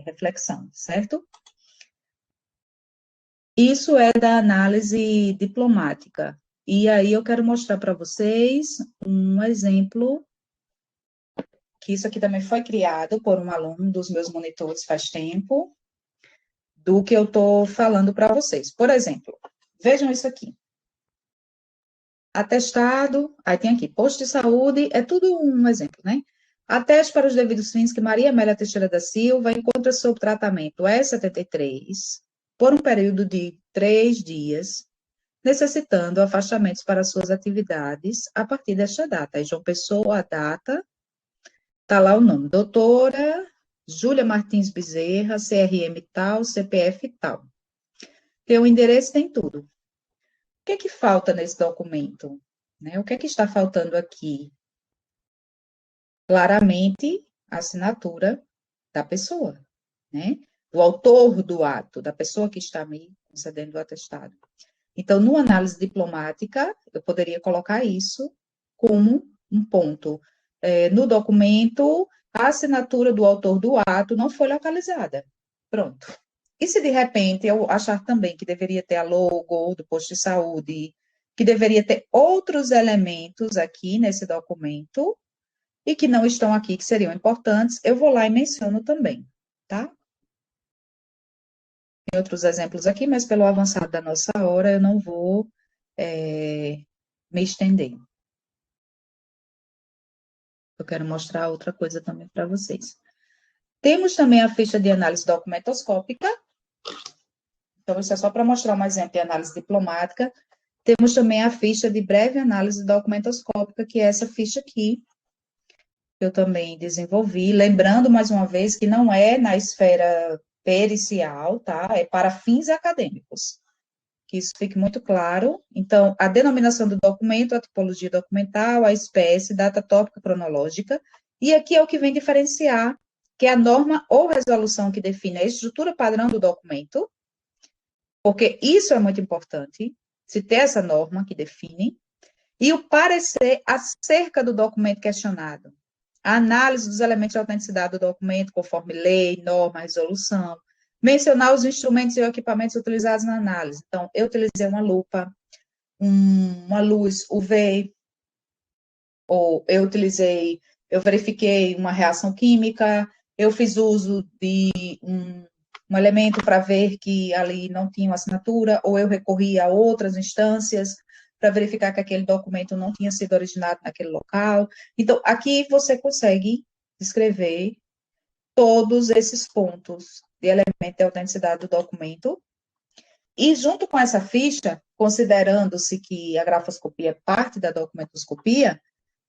reflexão, certo? Isso é da análise diplomática. E aí eu quero mostrar para vocês um exemplo, que isso aqui também foi criado por um aluno dos meus monitores faz tempo, do que eu estou falando para vocês. Por exemplo, vejam isso aqui. Atestado, aí tem aqui, posto de saúde, é tudo um exemplo, né? Ateste para os devidos fins que Maria Amélia Teixeira da Silva encontra sob tratamento E73 por um período de 3 dias, necessitando afastamentos para suas atividades a partir desta data. Aí, João Pessoa, a data, está lá o nome, doutora Júlia Martins Bezerra, CRM tal, CPF tal. Tem o endereço, tem tudo. O que é que falta nesse documento? Né? O que é que está faltando aqui? Claramente, a assinatura da pessoa, né? Do autor do ato, da pessoa que está me concedendo o atestado. Então, numa análise diplomática, eu poderia colocar isso como um ponto. No documento, a assinatura do autor do ato não foi localizada. Pronto. E se de repente eu achar também que deveria ter a logo do posto de saúde, que deveria ter outros elementos aqui nesse documento e que não estão aqui, que seriam importantes, eu vou lá e menciono também, tá? Tem outros exemplos aqui, mas pelo avançado da nossa hora eu não vou me estender. Eu quero mostrar outra coisa também para vocês. Temos também a ficha de análise documentoscópica. Então, isso é só para mostrar um exemplo de análise diplomática. Temos também a ficha de breve análise documentoscópica, que é essa ficha aqui, que eu também desenvolvi. Lembrando, mais uma vez, que não é na esfera pericial, tá? É para fins acadêmicos. Que isso fique muito claro. Então, a denominação do documento, a tipologia documental, a espécie, data tópica cronológica, e aqui é o que vem diferenciar, que é a norma ou resolução que define a estrutura padrão do documento, porque isso é muito importante, se ter essa norma que define, e o parecer acerca do documento questionado, a análise dos elementos de autenticidade do documento, conforme lei, norma, resolução, mencionar os instrumentos e equipamentos utilizados na análise. Então, eu utilizei uma lupa, uma luz UV, ou eu verifiquei uma reação química, eu fiz uso de um elemento para ver que ali não tinha uma assinatura, ou eu recorri a outras instâncias para verificar que aquele documento não tinha sido originado naquele local. Então, aqui você consegue escrever todos esses pontos de elemento de autenticidade do documento. E junto com essa ficha, considerando-se que a grafoscopia é parte da documentoscopia,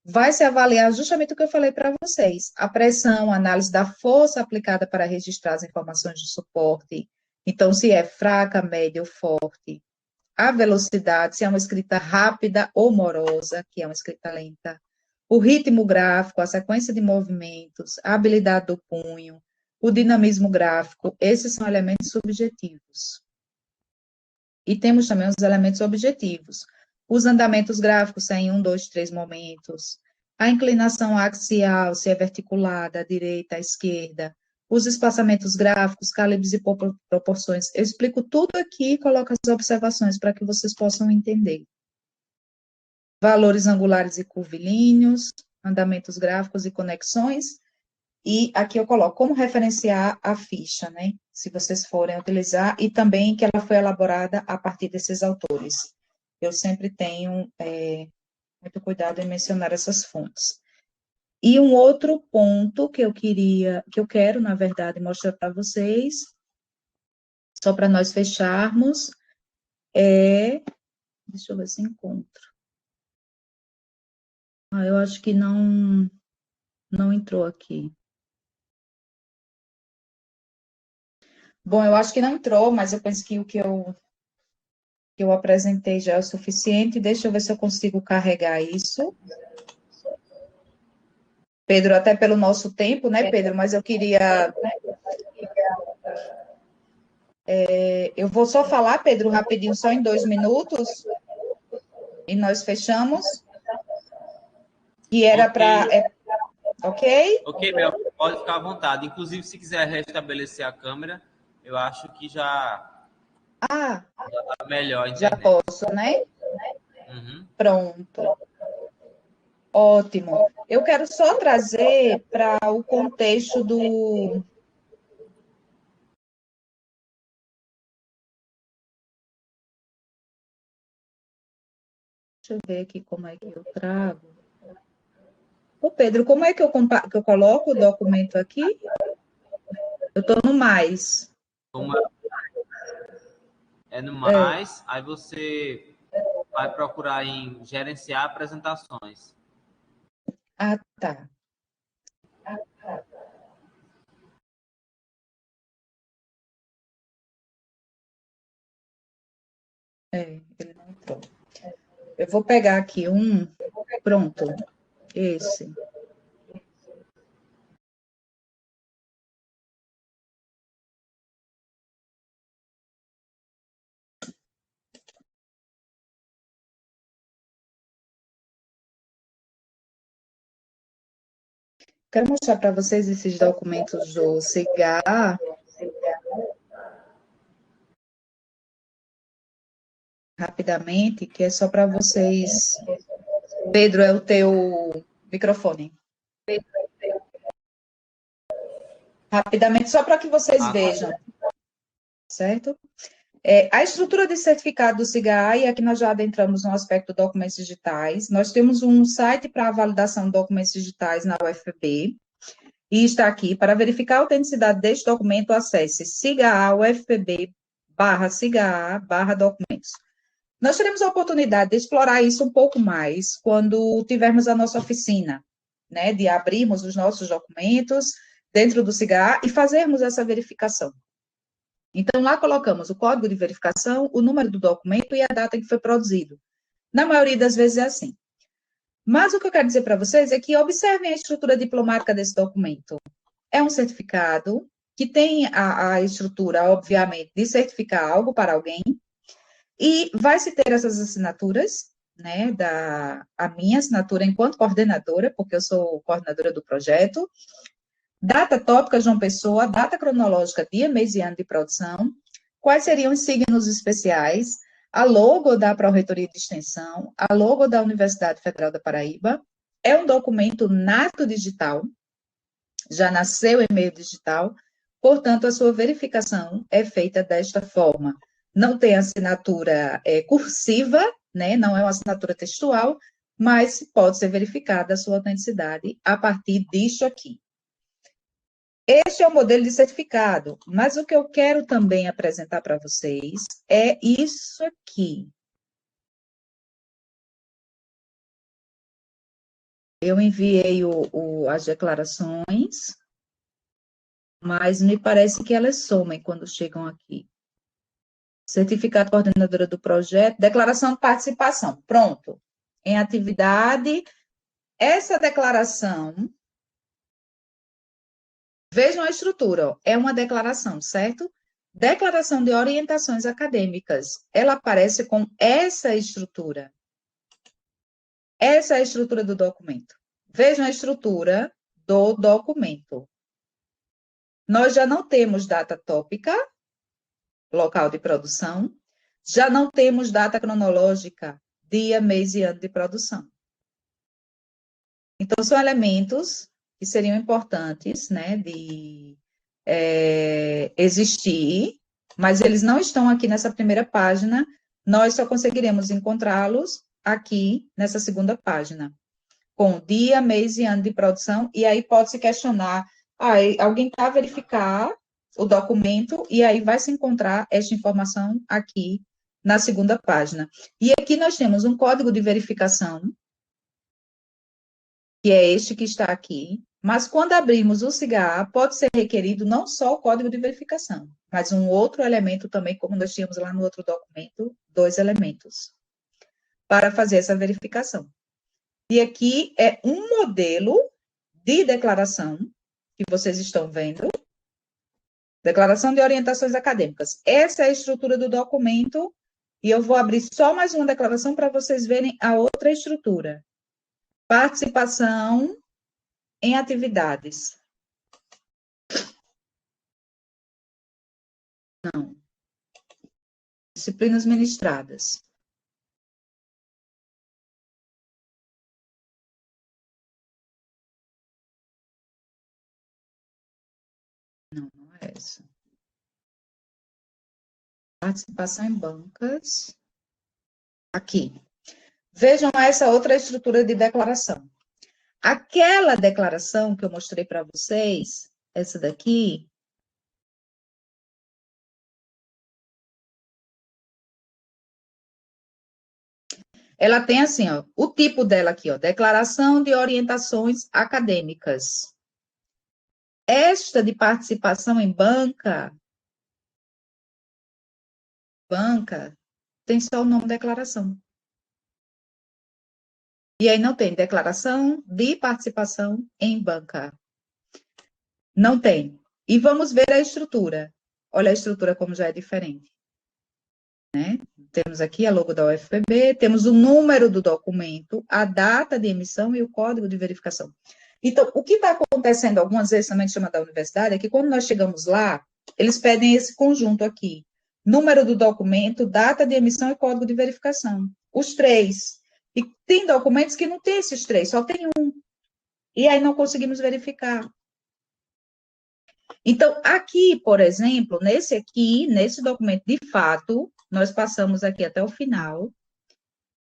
vai se avaliar justamente o que eu falei para vocês, a pressão, a análise da força aplicada para registrar as informações de suporte, então se é fraca, média ou forte, a velocidade, se é uma escrita rápida ou morosa, que é uma escrita lenta, o ritmo gráfico, a sequência de movimentos, a habilidade do punho, o dinamismo gráfico, esses são elementos subjetivos. E temos também os elementos objetivos, os andamentos gráficos, se é em 1, 2, 3 momentos, a inclinação axial, se é verticulada, à direita, à esquerda, os espaçamentos gráficos, calibres e proporções. Eu explico tudo aqui e coloco as observações para que vocês possam entender. Valores angulares e curvilíneos, andamentos gráficos e conexões. E aqui eu coloco como referenciar a ficha, né? Se vocês forem utilizar, e também que ela foi elaborada a partir desses autores. Eu sempre tenho muito cuidado em mencionar essas fontes. E um outro ponto que eu quero, na verdade, mostrar para vocês, só para nós fecharmos, deixa eu ver se encontro. Eu acho que não entrou aqui. Bom, eu acho que não entrou, mas eu penso que o que eu apresentei já é o suficiente. Deixa eu ver se eu consigo carregar isso. Pedro, até pelo nosso tempo, né, Pedro? Mas eu queria. Eu vou só falar, Pedro, rapidinho, só em 2 minutos, e nós fechamos. E era para. Ok?
Ok, Mel, pode ficar à vontade. Inclusive, se quiser restabelecer a câmera, eu acho que já está melhor a
Já
internet.
posso, né?
Uhum.
Pronto. Ótimo. Eu quero só trazer para o contexto do. Deixa eu ver aqui como é que eu trago. Ô, Pedro, como é que eu coloco o documento aqui? Eu estou no mais.
Como é no mais, aí você vai procurar em gerenciar apresentações.
Ah, tá. Ele não entrou. Eu vou pegar aqui um. Pronto. Esse. Quero mostrar para vocês esses documentos do CIGA. Rapidamente, que é só para vocês. Pedro, é o teu microfone. Rapidamente, só para que vocês vejam. Certo? A estrutura de certificado do CIGA, e aqui nós já adentramos no aspecto de documentos digitais. Nós temos um site para a validação de documentos digitais na UFPB. E está aqui, para verificar a autenticidade deste documento, acesse sigaa.ufpb/sigaa/documentos. Nós teremos a oportunidade de explorar isso um pouco mais quando tivermos a nossa oficina, né, de abrirmos os nossos documentos dentro do SIGA e fazermos essa verificação. Então, lá colocamos o código de verificação, o número do documento e a data em que foi produzido. Na maioria das vezes é assim. Mas o que eu quero dizer para vocês é que observem a estrutura diplomática desse documento. É um certificado que tem a estrutura, obviamente, de certificar algo para alguém, e vai-se ter essas assinaturas, né, a minha assinatura enquanto coordenadora, porque eu sou coordenadora do projeto, data tópica João Pessoa, data cronológica, dia, mês e ano de produção, quais seriam os signos especiais, a logo da Pró-Reitoria de Extensão, a logo da Universidade Federal da Paraíba. É um documento nato digital, já nasceu em meio digital, portanto, a sua verificação é feita desta forma. Não tem assinatura cursiva, né? Não é uma assinatura textual, mas pode ser verificada a sua autenticidade a partir disto aqui. Este é o modelo de certificado, mas o que eu quero também apresentar para vocês é isso aqui. Eu enviei as declarações, mas me parece que elas somem quando chegam aqui. Certificado coordenadora do projeto, declaração de participação. Pronto. Em atividade, essa declaração, vejam a estrutura, ó, é uma declaração, certo? Declaração de orientações acadêmicas. Ela aparece com essa estrutura. Essa é a estrutura do documento. Vejam a estrutura do documento. nós já não temos data tópica, local de produção, já não temos data cronológica, dia, mês e ano de produção. Então, são elementos que seriam importantes, né, de existir, mas eles não estão aqui nessa primeira página, nós só conseguiremos encontrá-los aqui nessa segunda página, com dia, mês e ano de produção, e aí pode se questionar, alguém está a verificar o documento, e aí vai se encontrar esta informação aqui na segunda página. E aqui nós temos um código de verificação, que é este que está aqui, mas quando abrimos o CIGA, pode ser requerido não só o código de verificação, mas um outro elemento também, como nós tínhamos lá no outro documento, 2 elementos, para fazer essa verificação. E aqui é um modelo de declaração, que vocês estão vendo, declaração de orientações acadêmicas. Essa é a estrutura do documento, e eu vou abrir só mais uma declaração para vocês verem a outra estrutura. Participação em atividades. Não. Disciplinas ministradas. Não, não é essa. Participação em bancas. Aqui. Vejam essa outra estrutura de declaração. Aquela declaração que eu mostrei para vocês, essa daqui, ela tem assim, ó, o tipo dela aqui, ó, declaração de orientações acadêmicas. Esta de participação em banca, tem só o nome declaração. E aí não tem declaração de participação em banca. Não tem. E vamos ver a estrutura. Olha a estrutura como já é diferente. Né? Temos aqui a logo da UFPB, temos o número do documento, a data de emissão e o código de verificação. Então, o que está acontecendo algumas vezes também chama da universidade é que quando nós chegamos lá, eles pedem esse conjunto aqui. Número do documento, data de emissão e código de verificação. Os 3. E tem documentos que não tem esses 3, só tem um. E aí não conseguimos verificar. Então, aqui, por exemplo, nesse documento, de fato, nós passamos aqui até o final,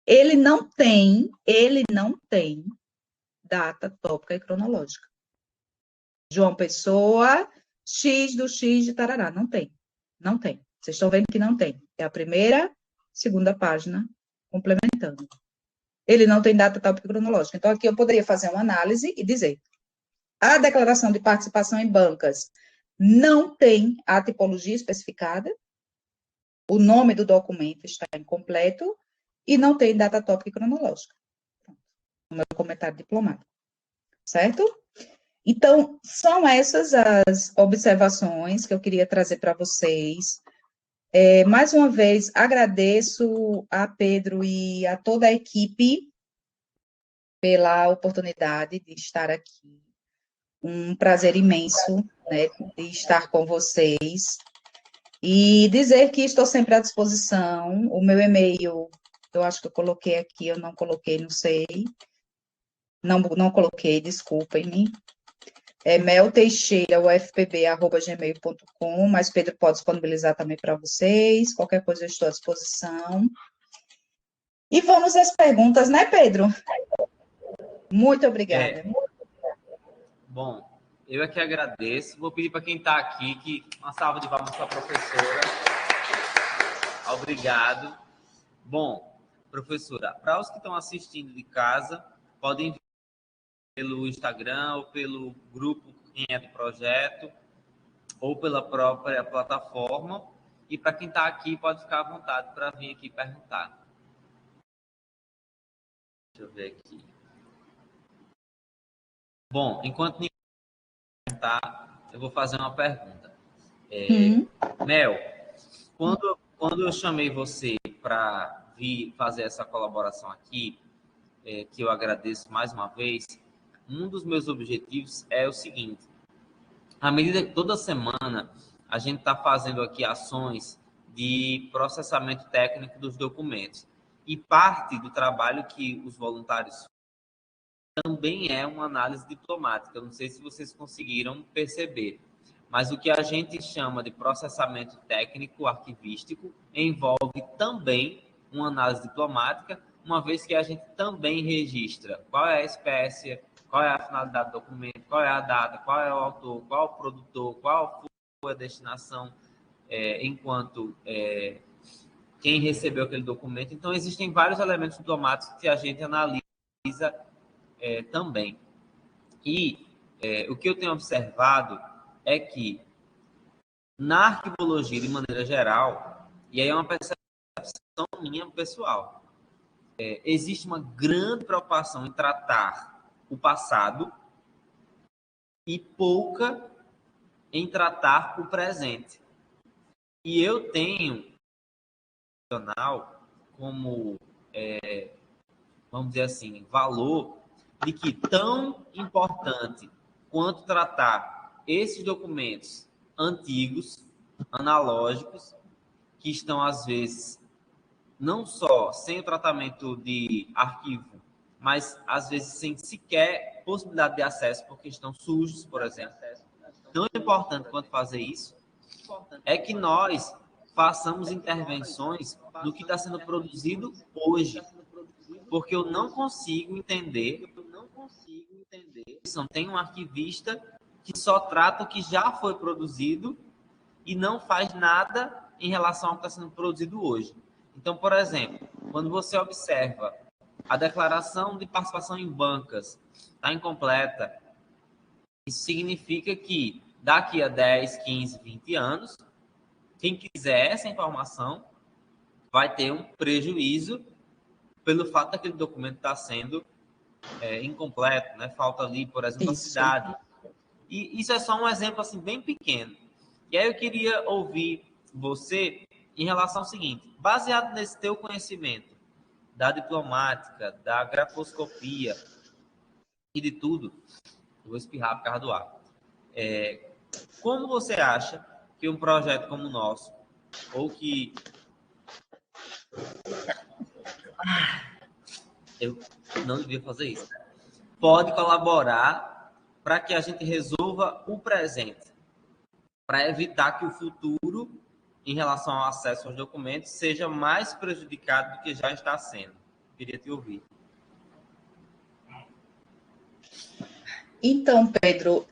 ele não tem data, tópica e cronológica. João Pessoa, X do X de tarará, não tem. Vocês estão vendo que não tem. É a primeira, segunda página, complementando. Ele não tem data, tópica e cronológica. Então, aqui eu poderia fazer uma análise e dizer, a declaração de participação em bancas não tem a tipologia especificada, o nome do documento está incompleto e não tem data, tópica e cronológica. O meu comentário diplomático. Certo? Então, são essas as observações que eu queria trazer para vocês. Mais uma vez, agradeço a Pedro e a toda a equipe pela oportunidade de estar aqui. Um prazer imenso, né, de estar com vocês. E dizer que estou sempre à disposição. O meu e-mail, eu acho que eu coloquei aqui, eu não coloquei, não sei. Não coloquei, desculpem-me. É melteixeira.ufpb@gmail.com, mas Pedro pode disponibilizar também para vocês. Qualquer coisa eu estou à disposição. E vamos às perguntas, né, Pedro? Muito obrigada.
Bom, eu é que agradeço. Vou pedir para quem está aqui que uma salva de palmas para a professora. Obrigado. Bom, professora, para os que estão assistindo de casa, podem vir pelo Instagram ou pelo grupo quem é do projeto ou pela própria plataforma. E para quem está aqui, pode ficar à vontade para vir aqui perguntar. Deixa eu ver aqui. Bom, enquanto ninguém perguntar, eu vou fazer uma pergunta. Mel, quando eu chamei você para vir fazer essa colaboração aqui, que eu agradeço mais uma vez, um dos meus objetivos é o seguinte: À medida que toda semana a gente está fazendo aqui ações de processamento técnico dos documentos. E parte do trabalho que os voluntários também é uma análise diplomática. Eu não sei se vocês conseguiram perceber, mas o que a gente chama de processamento técnico arquivístico envolve também uma análise diplomática, uma vez que a gente também registra qual é a espécie, qual é a finalidade do documento, qual é a data, qual é o autor, qual é o produtor, qual foi a destinação, enquanto quem recebeu aquele documento. Então, existem vários elementos diplomáticos que a gente analisa também. E o que eu tenho observado é que na arquivologia, de maneira geral, e aí é uma percepção minha pessoal, existe uma grande preocupação em tratar o passado e pouca em tratar o presente. E eu tenho como, vamos dizer assim, valor de que tão importante quanto tratar esses documentos antigos, analógicos, que estão, às vezes, não só sem o tratamento de arquivo, mas, às vezes, sem sequer possibilidade de acesso, porque estão sujos, por exemplo. Tão importante quanto fazer isso é que nós façamos intervenções no que está sendo produzido hoje, porque eu não consigo entender. Tem um arquivista que só trata o que já foi produzido e não faz nada em relação ao que está sendo produzido hoje. Então, por exemplo, quando você observa a declaração de participação em bancas está incompleta, isso significa que daqui a 10, 15, 20 anos, quem quiser essa informação vai ter um prejuízo pelo fato daquele documento estar sendo incompleto, né? Falta ali, por exemplo,
Isso.
a cidade. E isso é só um exemplo assim bem pequeno. E aí eu queria ouvir você em relação ao seguinte: baseado nesse teu conhecimento da diplomática, da grafoscopia e de tudo, eu vou espirrar por causa do ar. Como você acha que um projeto como o nosso, ou que eu não devia fazer isso, pode colaborar para que a gente resolva o presente, para evitar que o futuro, em relação ao acesso aos documentos, seja mais prejudicado do que já está sendo? Queria te ouvir.
Então, Pedro,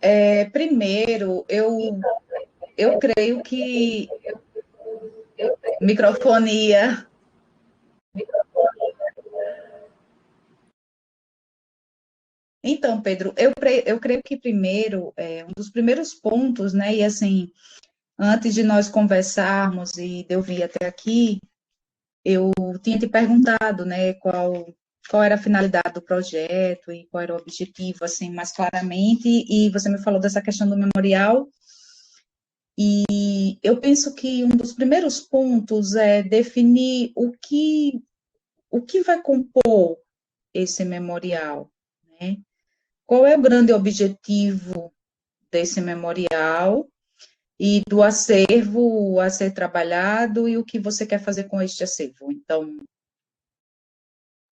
primeiro, eu creio que microfonia. Então, Pedro, eu creio que primeiro, um dos primeiros pontos, né, e assim, antes de nós conversarmos e de eu vir até aqui, eu tinha te perguntado, né, qual era a finalidade do projeto e qual era o objetivo, assim, mais claramente, e você me falou dessa questão do memorial, e eu penso que um dos primeiros pontos é definir o que vai compor esse memorial, né? Qual é o grande objetivo desse memorial e do acervo a ser trabalhado e o que você quer fazer com este acervo? Então,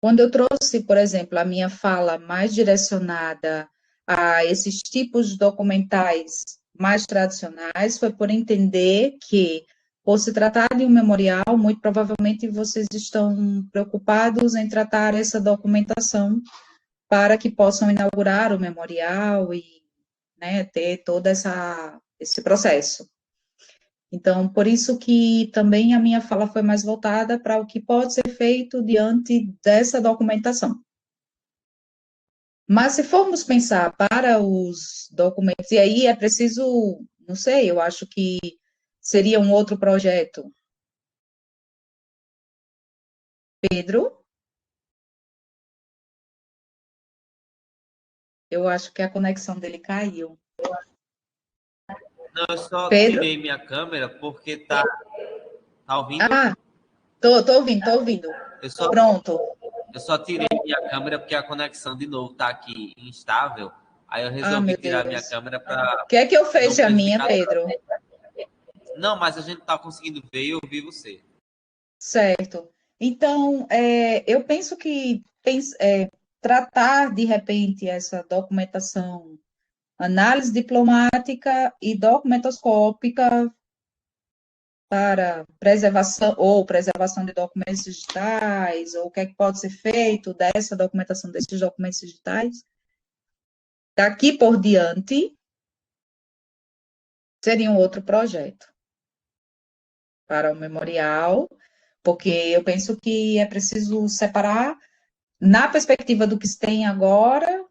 quando eu trouxe, por exemplo, a minha fala mais direcionada a esses tipos de documentais mais tradicionais, foi por entender que, por se tratar de um memorial, muito provavelmente vocês estão preocupados em tratar essa documentação para que possam inaugurar o memorial e, né, ter todo esse processo. Então, por isso que também a minha fala foi mais voltada para o que pode ser feito diante dessa documentação. Mas se formos pensar para os documentos, e aí é preciso, não sei, eu acho que seria um outro projeto. Pedro? Eu acho que a conexão dele caiu.
Não, eu só
Pedro?
tirei minha câmera porque tá ouvindo?
Ah, tô ouvindo. Pronto.
Eu só tirei minha câmera porque a conexão de novo tá aqui instável. Aí eu
Ah,
resolvi
meu
tirar minha
Deus.
câmera para
Quer que eu
não
feche a minha,
prejudicar.
Pedro?
Não, mas a gente tá conseguindo ver e ouvir você.
Certo. Então, eu penso que tratar, de repente, essa documentação, análise diplomática e documentoscópica para preservação de documentos digitais, ou o que é que pode ser feito dessa documentação desses documentos digitais, daqui por diante, seria um outro projeto para o memorial, porque eu penso que é preciso separar na perspectiva do que se tem agora,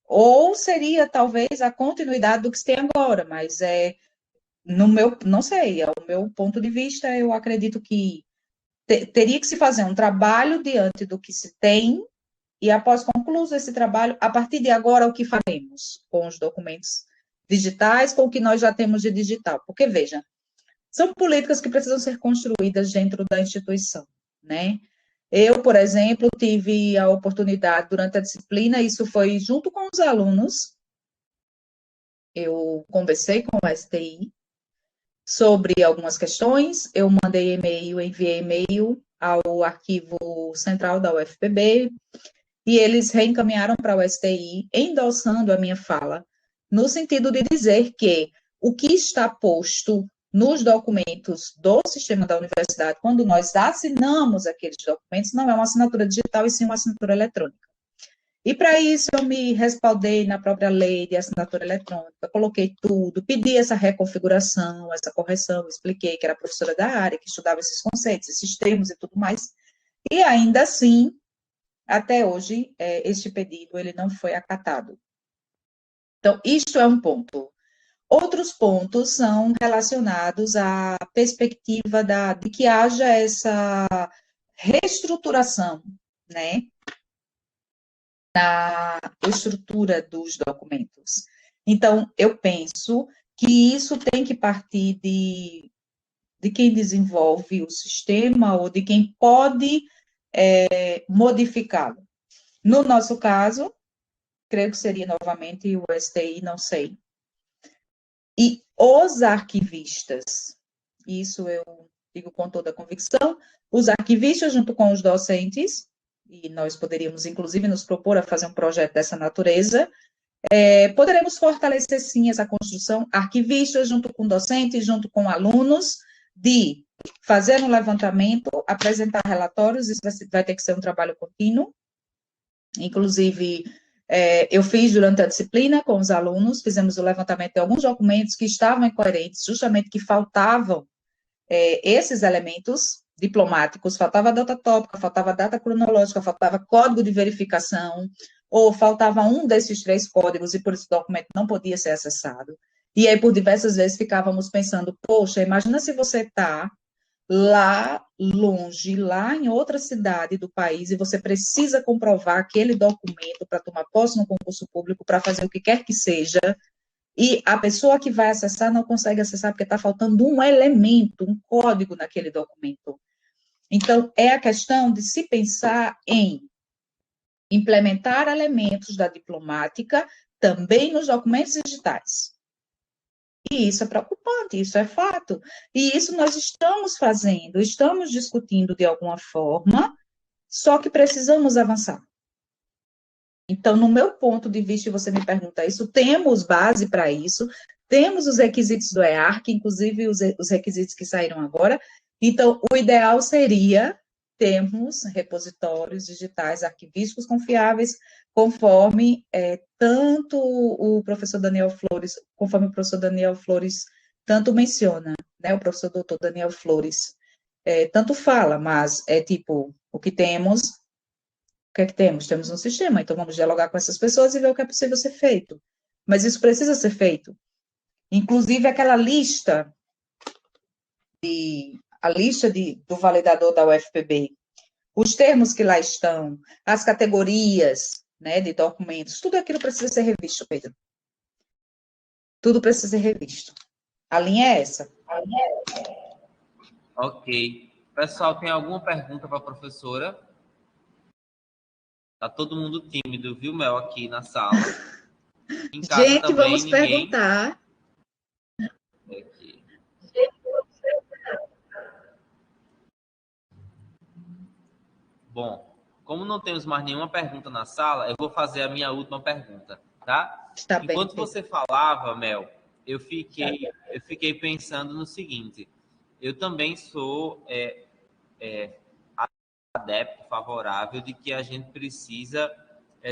ou seria talvez a continuidade do que se tem agora, mas no meu, não sei, ao meu ponto de vista, eu acredito que teria que se fazer um trabalho diante do que se tem, e após concluído esse trabalho, a partir de agora, o que faremos com os documentos digitais, com o que nós já temos de digital? Porque, veja, são políticas que precisam ser construídas dentro da instituição, né? Eu, por exemplo, tive a oportunidade durante a disciplina, isso foi junto com os alunos, eu conversei com o STI sobre algumas questões, eu mandei e-mail, enviei e-mail ao arquivo central da UFPB, e eles reencaminharam para o STI, endossando a minha fala, no sentido de dizer que o que está posto nos documentos do sistema da universidade, quando nós assinamos aqueles documentos, não é uma assinatura digital, e sim uma assinatura eletrônica. E para isso eu me respaldei na própria lei de assinatura eletrônica, coloquei tudo, pedi essa reconfiguração, essa correção, expliquei que era professora da área, que estudava esses conceitos, esses termos e tudo mais. E ainda assim, até hoje, este pedido ele não foi acatado. Então, isto é um ponto. Outros pontos são relacionados à perspectiva de que haja essa reestruturação, né, na estrutura dos documentos. Então, eu penso que isso tem que partir de quem desenvolve o sistema ou de quem pode modificá-lo. No nosso caso, creio que seria novamente o STI, não sei. E os arquivistas, isso eu digo com toda a convicção, os arquivistas junto com os docentes, e nós poderíamos inclusive nos propor a fazer um projeto dessa natureza, poderemos fortalecer sim essa construção, arquivistas junto com docentes, junto com alunos, de fazer um levantamento, apresentar relatórios, isso vai ter que ser um trabalho contínuo, inclusive eu fiz durante a disciplina com os alunos, fizemos o levantamento de alguns documentos que estavam incoerentes, justamente que faltavam esses elementos diplomáticos, faltava data tópica, faltava data cronológica, faltava código de verificação, ou faltava um desses 3 códigos e por isso o documento não podia ser acessado. E aí, por diversas vezes, ficávamos pensando, poxa, imagina se você está lá longe, lá em outra cidade do país, e você precisa comprovar aquele documento para tomar posse no concurso público, para fazer o que quer que seja, e a pessoa que vai acessar não consegue acessar porque está faltando um elemento, um código naquele documento. Então, é a questão de se pensar em implementar elementos da diplomática também nos documentos digitais. E isso é preocupante, isso é fato. E isso nós estamos fazendo, estamos discutindo de alguma forma, só que precisamos avançar. Então, no meu ponto de vista, você me pergunta isso, temos base para isso, temos os requisitos do EARC, inclusive os requisitos que saíram agora. Então, o ideal seria termos repositórios digitais arquivísticos confiáveis, conforme tanto o professor Daniel Flores, conforme o professor Daniel Flores tanto menciona, né, o professor doutor Daniel Flores, tanto fala, mas é tipo, o que temos, o que é que temos? Temos um sistema, então vamos dialogar com essas pessoas e ver o que é possível ser feito. Mas isso precisa ser feito. Inclusive, aquela lista do validador da UFPB, os termos que lá estão, as categorias, né, de documentos, tudo aquilo precisa ser revisto, Pedro. Tudo precisa ser revisto. A linha é essa.
Ok. Pessoal, tem alguma pergunta para a professora? Tá todo mundo tímido, viu, Mel, aqui na sala. Em casa
Gente,
também
vamos
ninguém.
perguntar.
Aqui. Bom, como não temos mais nenhuma pergunta na sala, eu vou fazer a minha última pergunta, tá?
Está bem,
Enquanto
Pedro.
você falava, Mel, eu fiquei pensando no seguinte: eu também sou adepto, favorável de que a gente precisa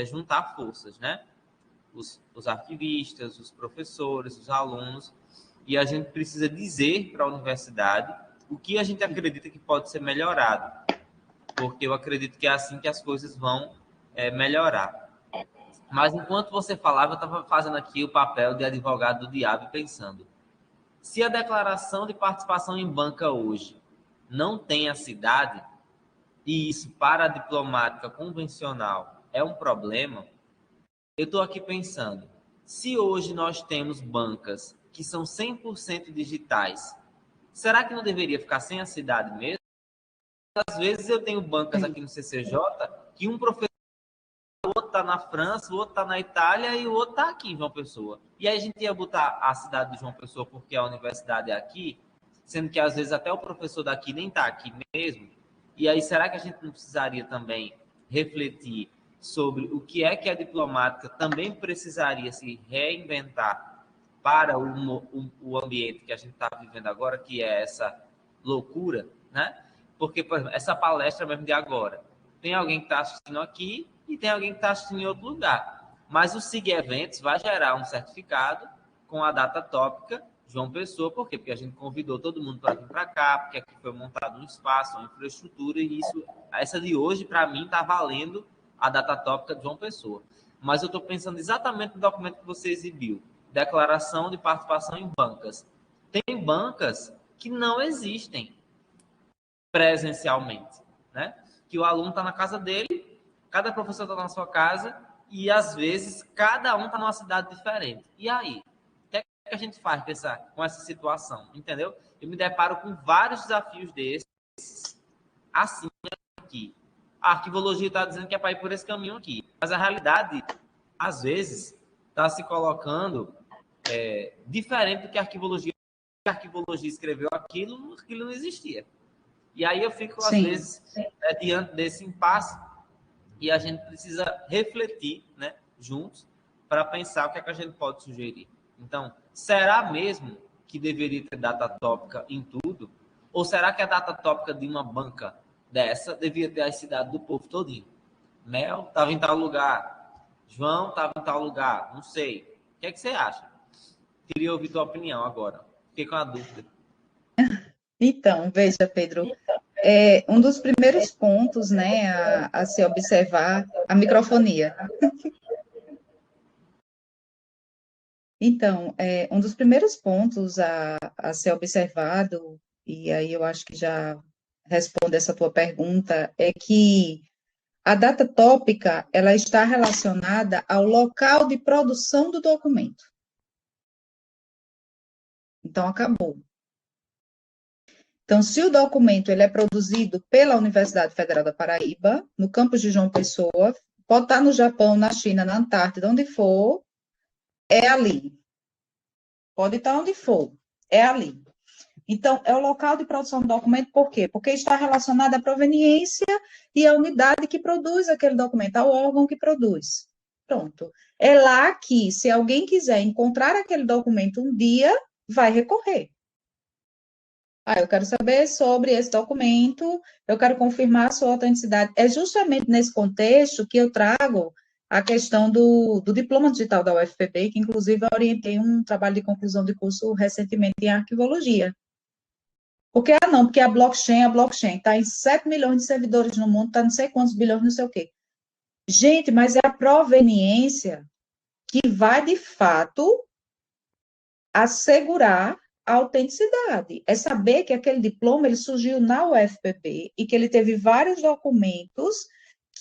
juntar forças, né? Os arquivistas, os professores, os alunos, e a gente precisa dizer para a universidade o que a gente acredita que pode ser melhorado, porque eu acredito que é assim que as coisas vão melhorar. Mas enquanto você falava, eu estava fazendo aqui o papel de advogado do diabo e pensando: se a declaração de participação em banca hoje não tem a cidade, e isso para a diplomática convencional é um problema, eu estou aqui pensando, se hoje nós temos bancas que são 100% digitais, será que não deveria ficar sem a cidade mesmo? Às vezes eu tenho bancas aqui no CCJ que um professor, o outro está na França, o outro está na Itália e o outro está aqui em João Pessoa. E aí a gente ia botar a cidade de João Pessoa porque a universidade é aqui, sendo que às vezes até o professor daqui nem está aqui mesmo. E aí será que a gente não precisaria também refletir sobre o que a diplomática também precisaria se reinventar para o ambiente que a gente está vivendo agora, que é essa loucura, né? Porque, por exemplo, essa palestra mesmo de agora, tem alguém que está assistindo aqui e tem alguém que está assistindo em outro lugar. Mas o SIG Eventos vai gerar um certificado com a data tópica João Pessoa. Por quê? Porque a gente convidou todo mundo para vir para cá, porque aqui foi montado um espaço, uma infraestrutura, e isso, essa de hoje, para mim, está valendo a data tópica de João Pessoa. Mas eu estou pensando exatamente no documento que você exibiu, declaração de participação em bancas. Tem bancas que não existem presencialmente, né? Que o aluno está na casa dele, cada professor está na sua casa e às vezes cada um está numa cidade diferente. E aí, o que é que a gente faz com essa situação? Entendeu? Eu me deparo com vários desafios desses, assim aqui. A arquivologia está dizendo que é para ir por esse caminho aqui, mas a realidade, às vezes, está se colocando diferente do que a arquivologia escreveu aquilo não existia. E aí eu fico, às
Sim.
vezes, diante desse impasse e a gente precisa refletir, né, juntos para pensar o que é que a gente pode sugerir. Então, será mesmo que deveria ter data tópica em tudo? Ou será que a data tópica de uma banca dessa devia ter a cidade do povo todinho? Mel estava em tal lugar, João estava em tal lugar, não sei. O que é que você acha? Queria ouvir tua opinião agora. Fiquei com a dúvida.
Então, veja, Pedro, um dos primeiros pontos, né, a se observar, a microfonia. Então, um dos primeiros pontos a ser observado, e aí eu acho que já responde essa tua pergunta, é que a data tópica, ela está relacionada ao local de produção do documento. Então, acabou. Então, se o documento ele é produzido pela Universidade Federal da Paraíba, no campus de João Pessoa, pode estar no Japão, na China, na Antártida, onde for, é ali. Pode estar onde for, é ali. Então, é o local de produção do documento, por quê? Porque está relacionado à proveniência e à unidade que produz aquele documento, ao órgão que produz. Pronto. É lá que, se alguém quiser encontrar aquele documento um dia, vai recorrer. Eu quero saber sobre esse documento, eu quero confirmar a sua autenticidade. É justamente nesse contexto que eu trago a questão do diploma digital da UFPB, que inclusive eu orientei um trabalho de conclusão de curso recentemente em arquivologia. Porque a blockchain está em 7 milhões de servidores no mundo, está não sei quantos bilhões, não sei o quê. Gente, mas é a proveniência que vai, de fato, assegurar a autenticidade. É saber que aquele diploma ele surgiu na UFPB e que ele teve vários documentos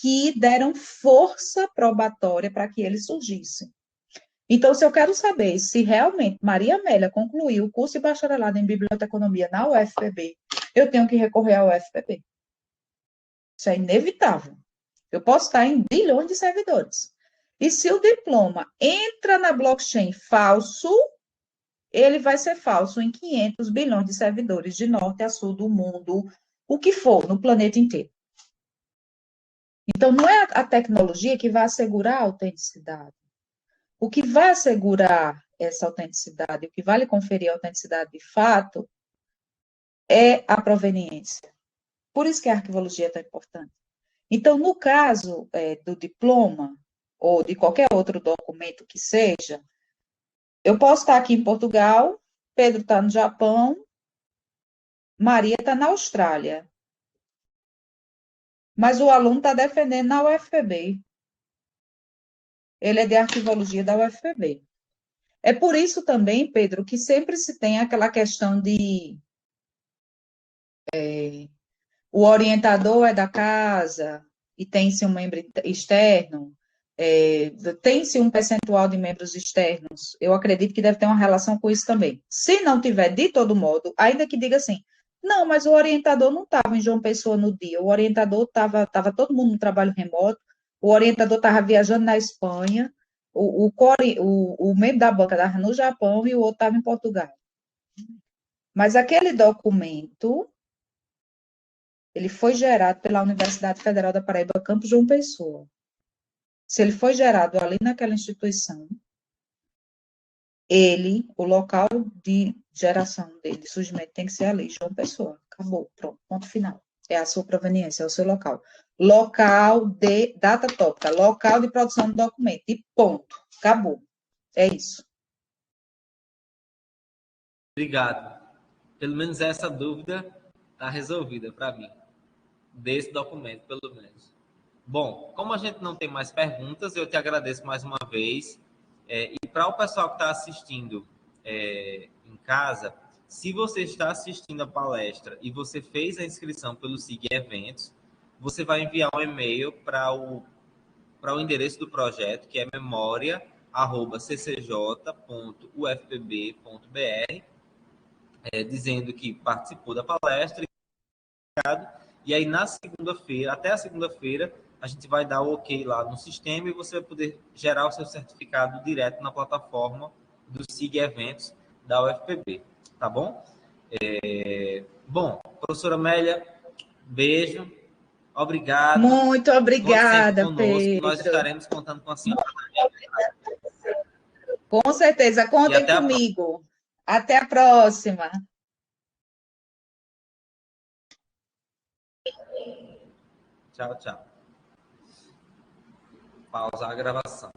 que deram força probatória para que ele surgisse. Então, se eu quero saber se realmente Maria Amélia concluiu o curso de bacharelado em biblioteconomia na UFPB, eu tenho que recorrer à UFPB. Isso é inevitável. Eu posso estar em bilhões de servidores. E se o diploma entra na blockchain falso, ele vai ser falso em 500 bilhões de servidores de norte a sul do mundo, o que for, no planeta inteiro. Então, não é a tecnologia que vai assegurar a autenticidade. O que vai assegurar essa autenticidade, o que vai lhe conferir a autenticidade de fato, é a proveniência. Por isso que a arquivologia é tão importante. Então, no caso do diploma, ou de qualquer outro documento que seja, eu posso estar aqui em Portugal, Pedro está no Japão, Maria está na Austrália, mas o aluno está defendendo na UFPB. Ele é de arquivologia da UFPB. É por isso também, Pedro, que sempre se tem aquela questão de o orientador é da casa e tem-se um membro externo, tem-se um percentual de membros externos. Eu acredito que deve ter uma relação com isso também. Se não tiver, de todo modo, ainda que diga assim, não, mas o orientador não estava em João Pessoa no dia, o orientador estava todo mundo no trabalho remoto, o orientador estava viajando na Espanha, o membro da banca estava no Japão e o outro estava em Portugal. Mas aquele documento, ele foi gerado pela Universidade Federal da Paraíba, Campus João Pessoa. Se ele foi gerado ali naquela instituição, o local de geração dele, surgimento, tem que ser ali, João Pessoa. Acabou, pronto, ponto final. É a sua proveniência, é o seu local. Local de data tópica, local de produção do documento, e ponto. Acabou. É isso.
Obrigado. Pelo menos essa dúvida está resolvida para mim, desse documento, pelo menos. Bom, como a gente não tem mais perguntas, eu te agradeço mais uma vez. E para o pessoal que está assistindo em casa, se você está assistindo a palestra e você fez a inscrição pelo SIG Eventos, você vai enviar um e-mail para o endereço do projeto, que é memoria@ccj.ufpb.br, dizendo que participou da palestra. E aí, na segunda-feira, até a segunda-feira, a gente vai dar o ok lá no sistema e você vai poder gerar o seu certificado direto na plataforma do SIG Eventos da UFPB. Tá bom? Bom, professora Amélia, beijo. Obrigado.
Muito
Conte sempre
obrigada,
conosco. Nós
Pedro.
estaremos contando com a senhora.
Com certeza,
E
contem
até a próxima.
comigo. Até a próxima.
Tchau, tchau. Pausar a gravação.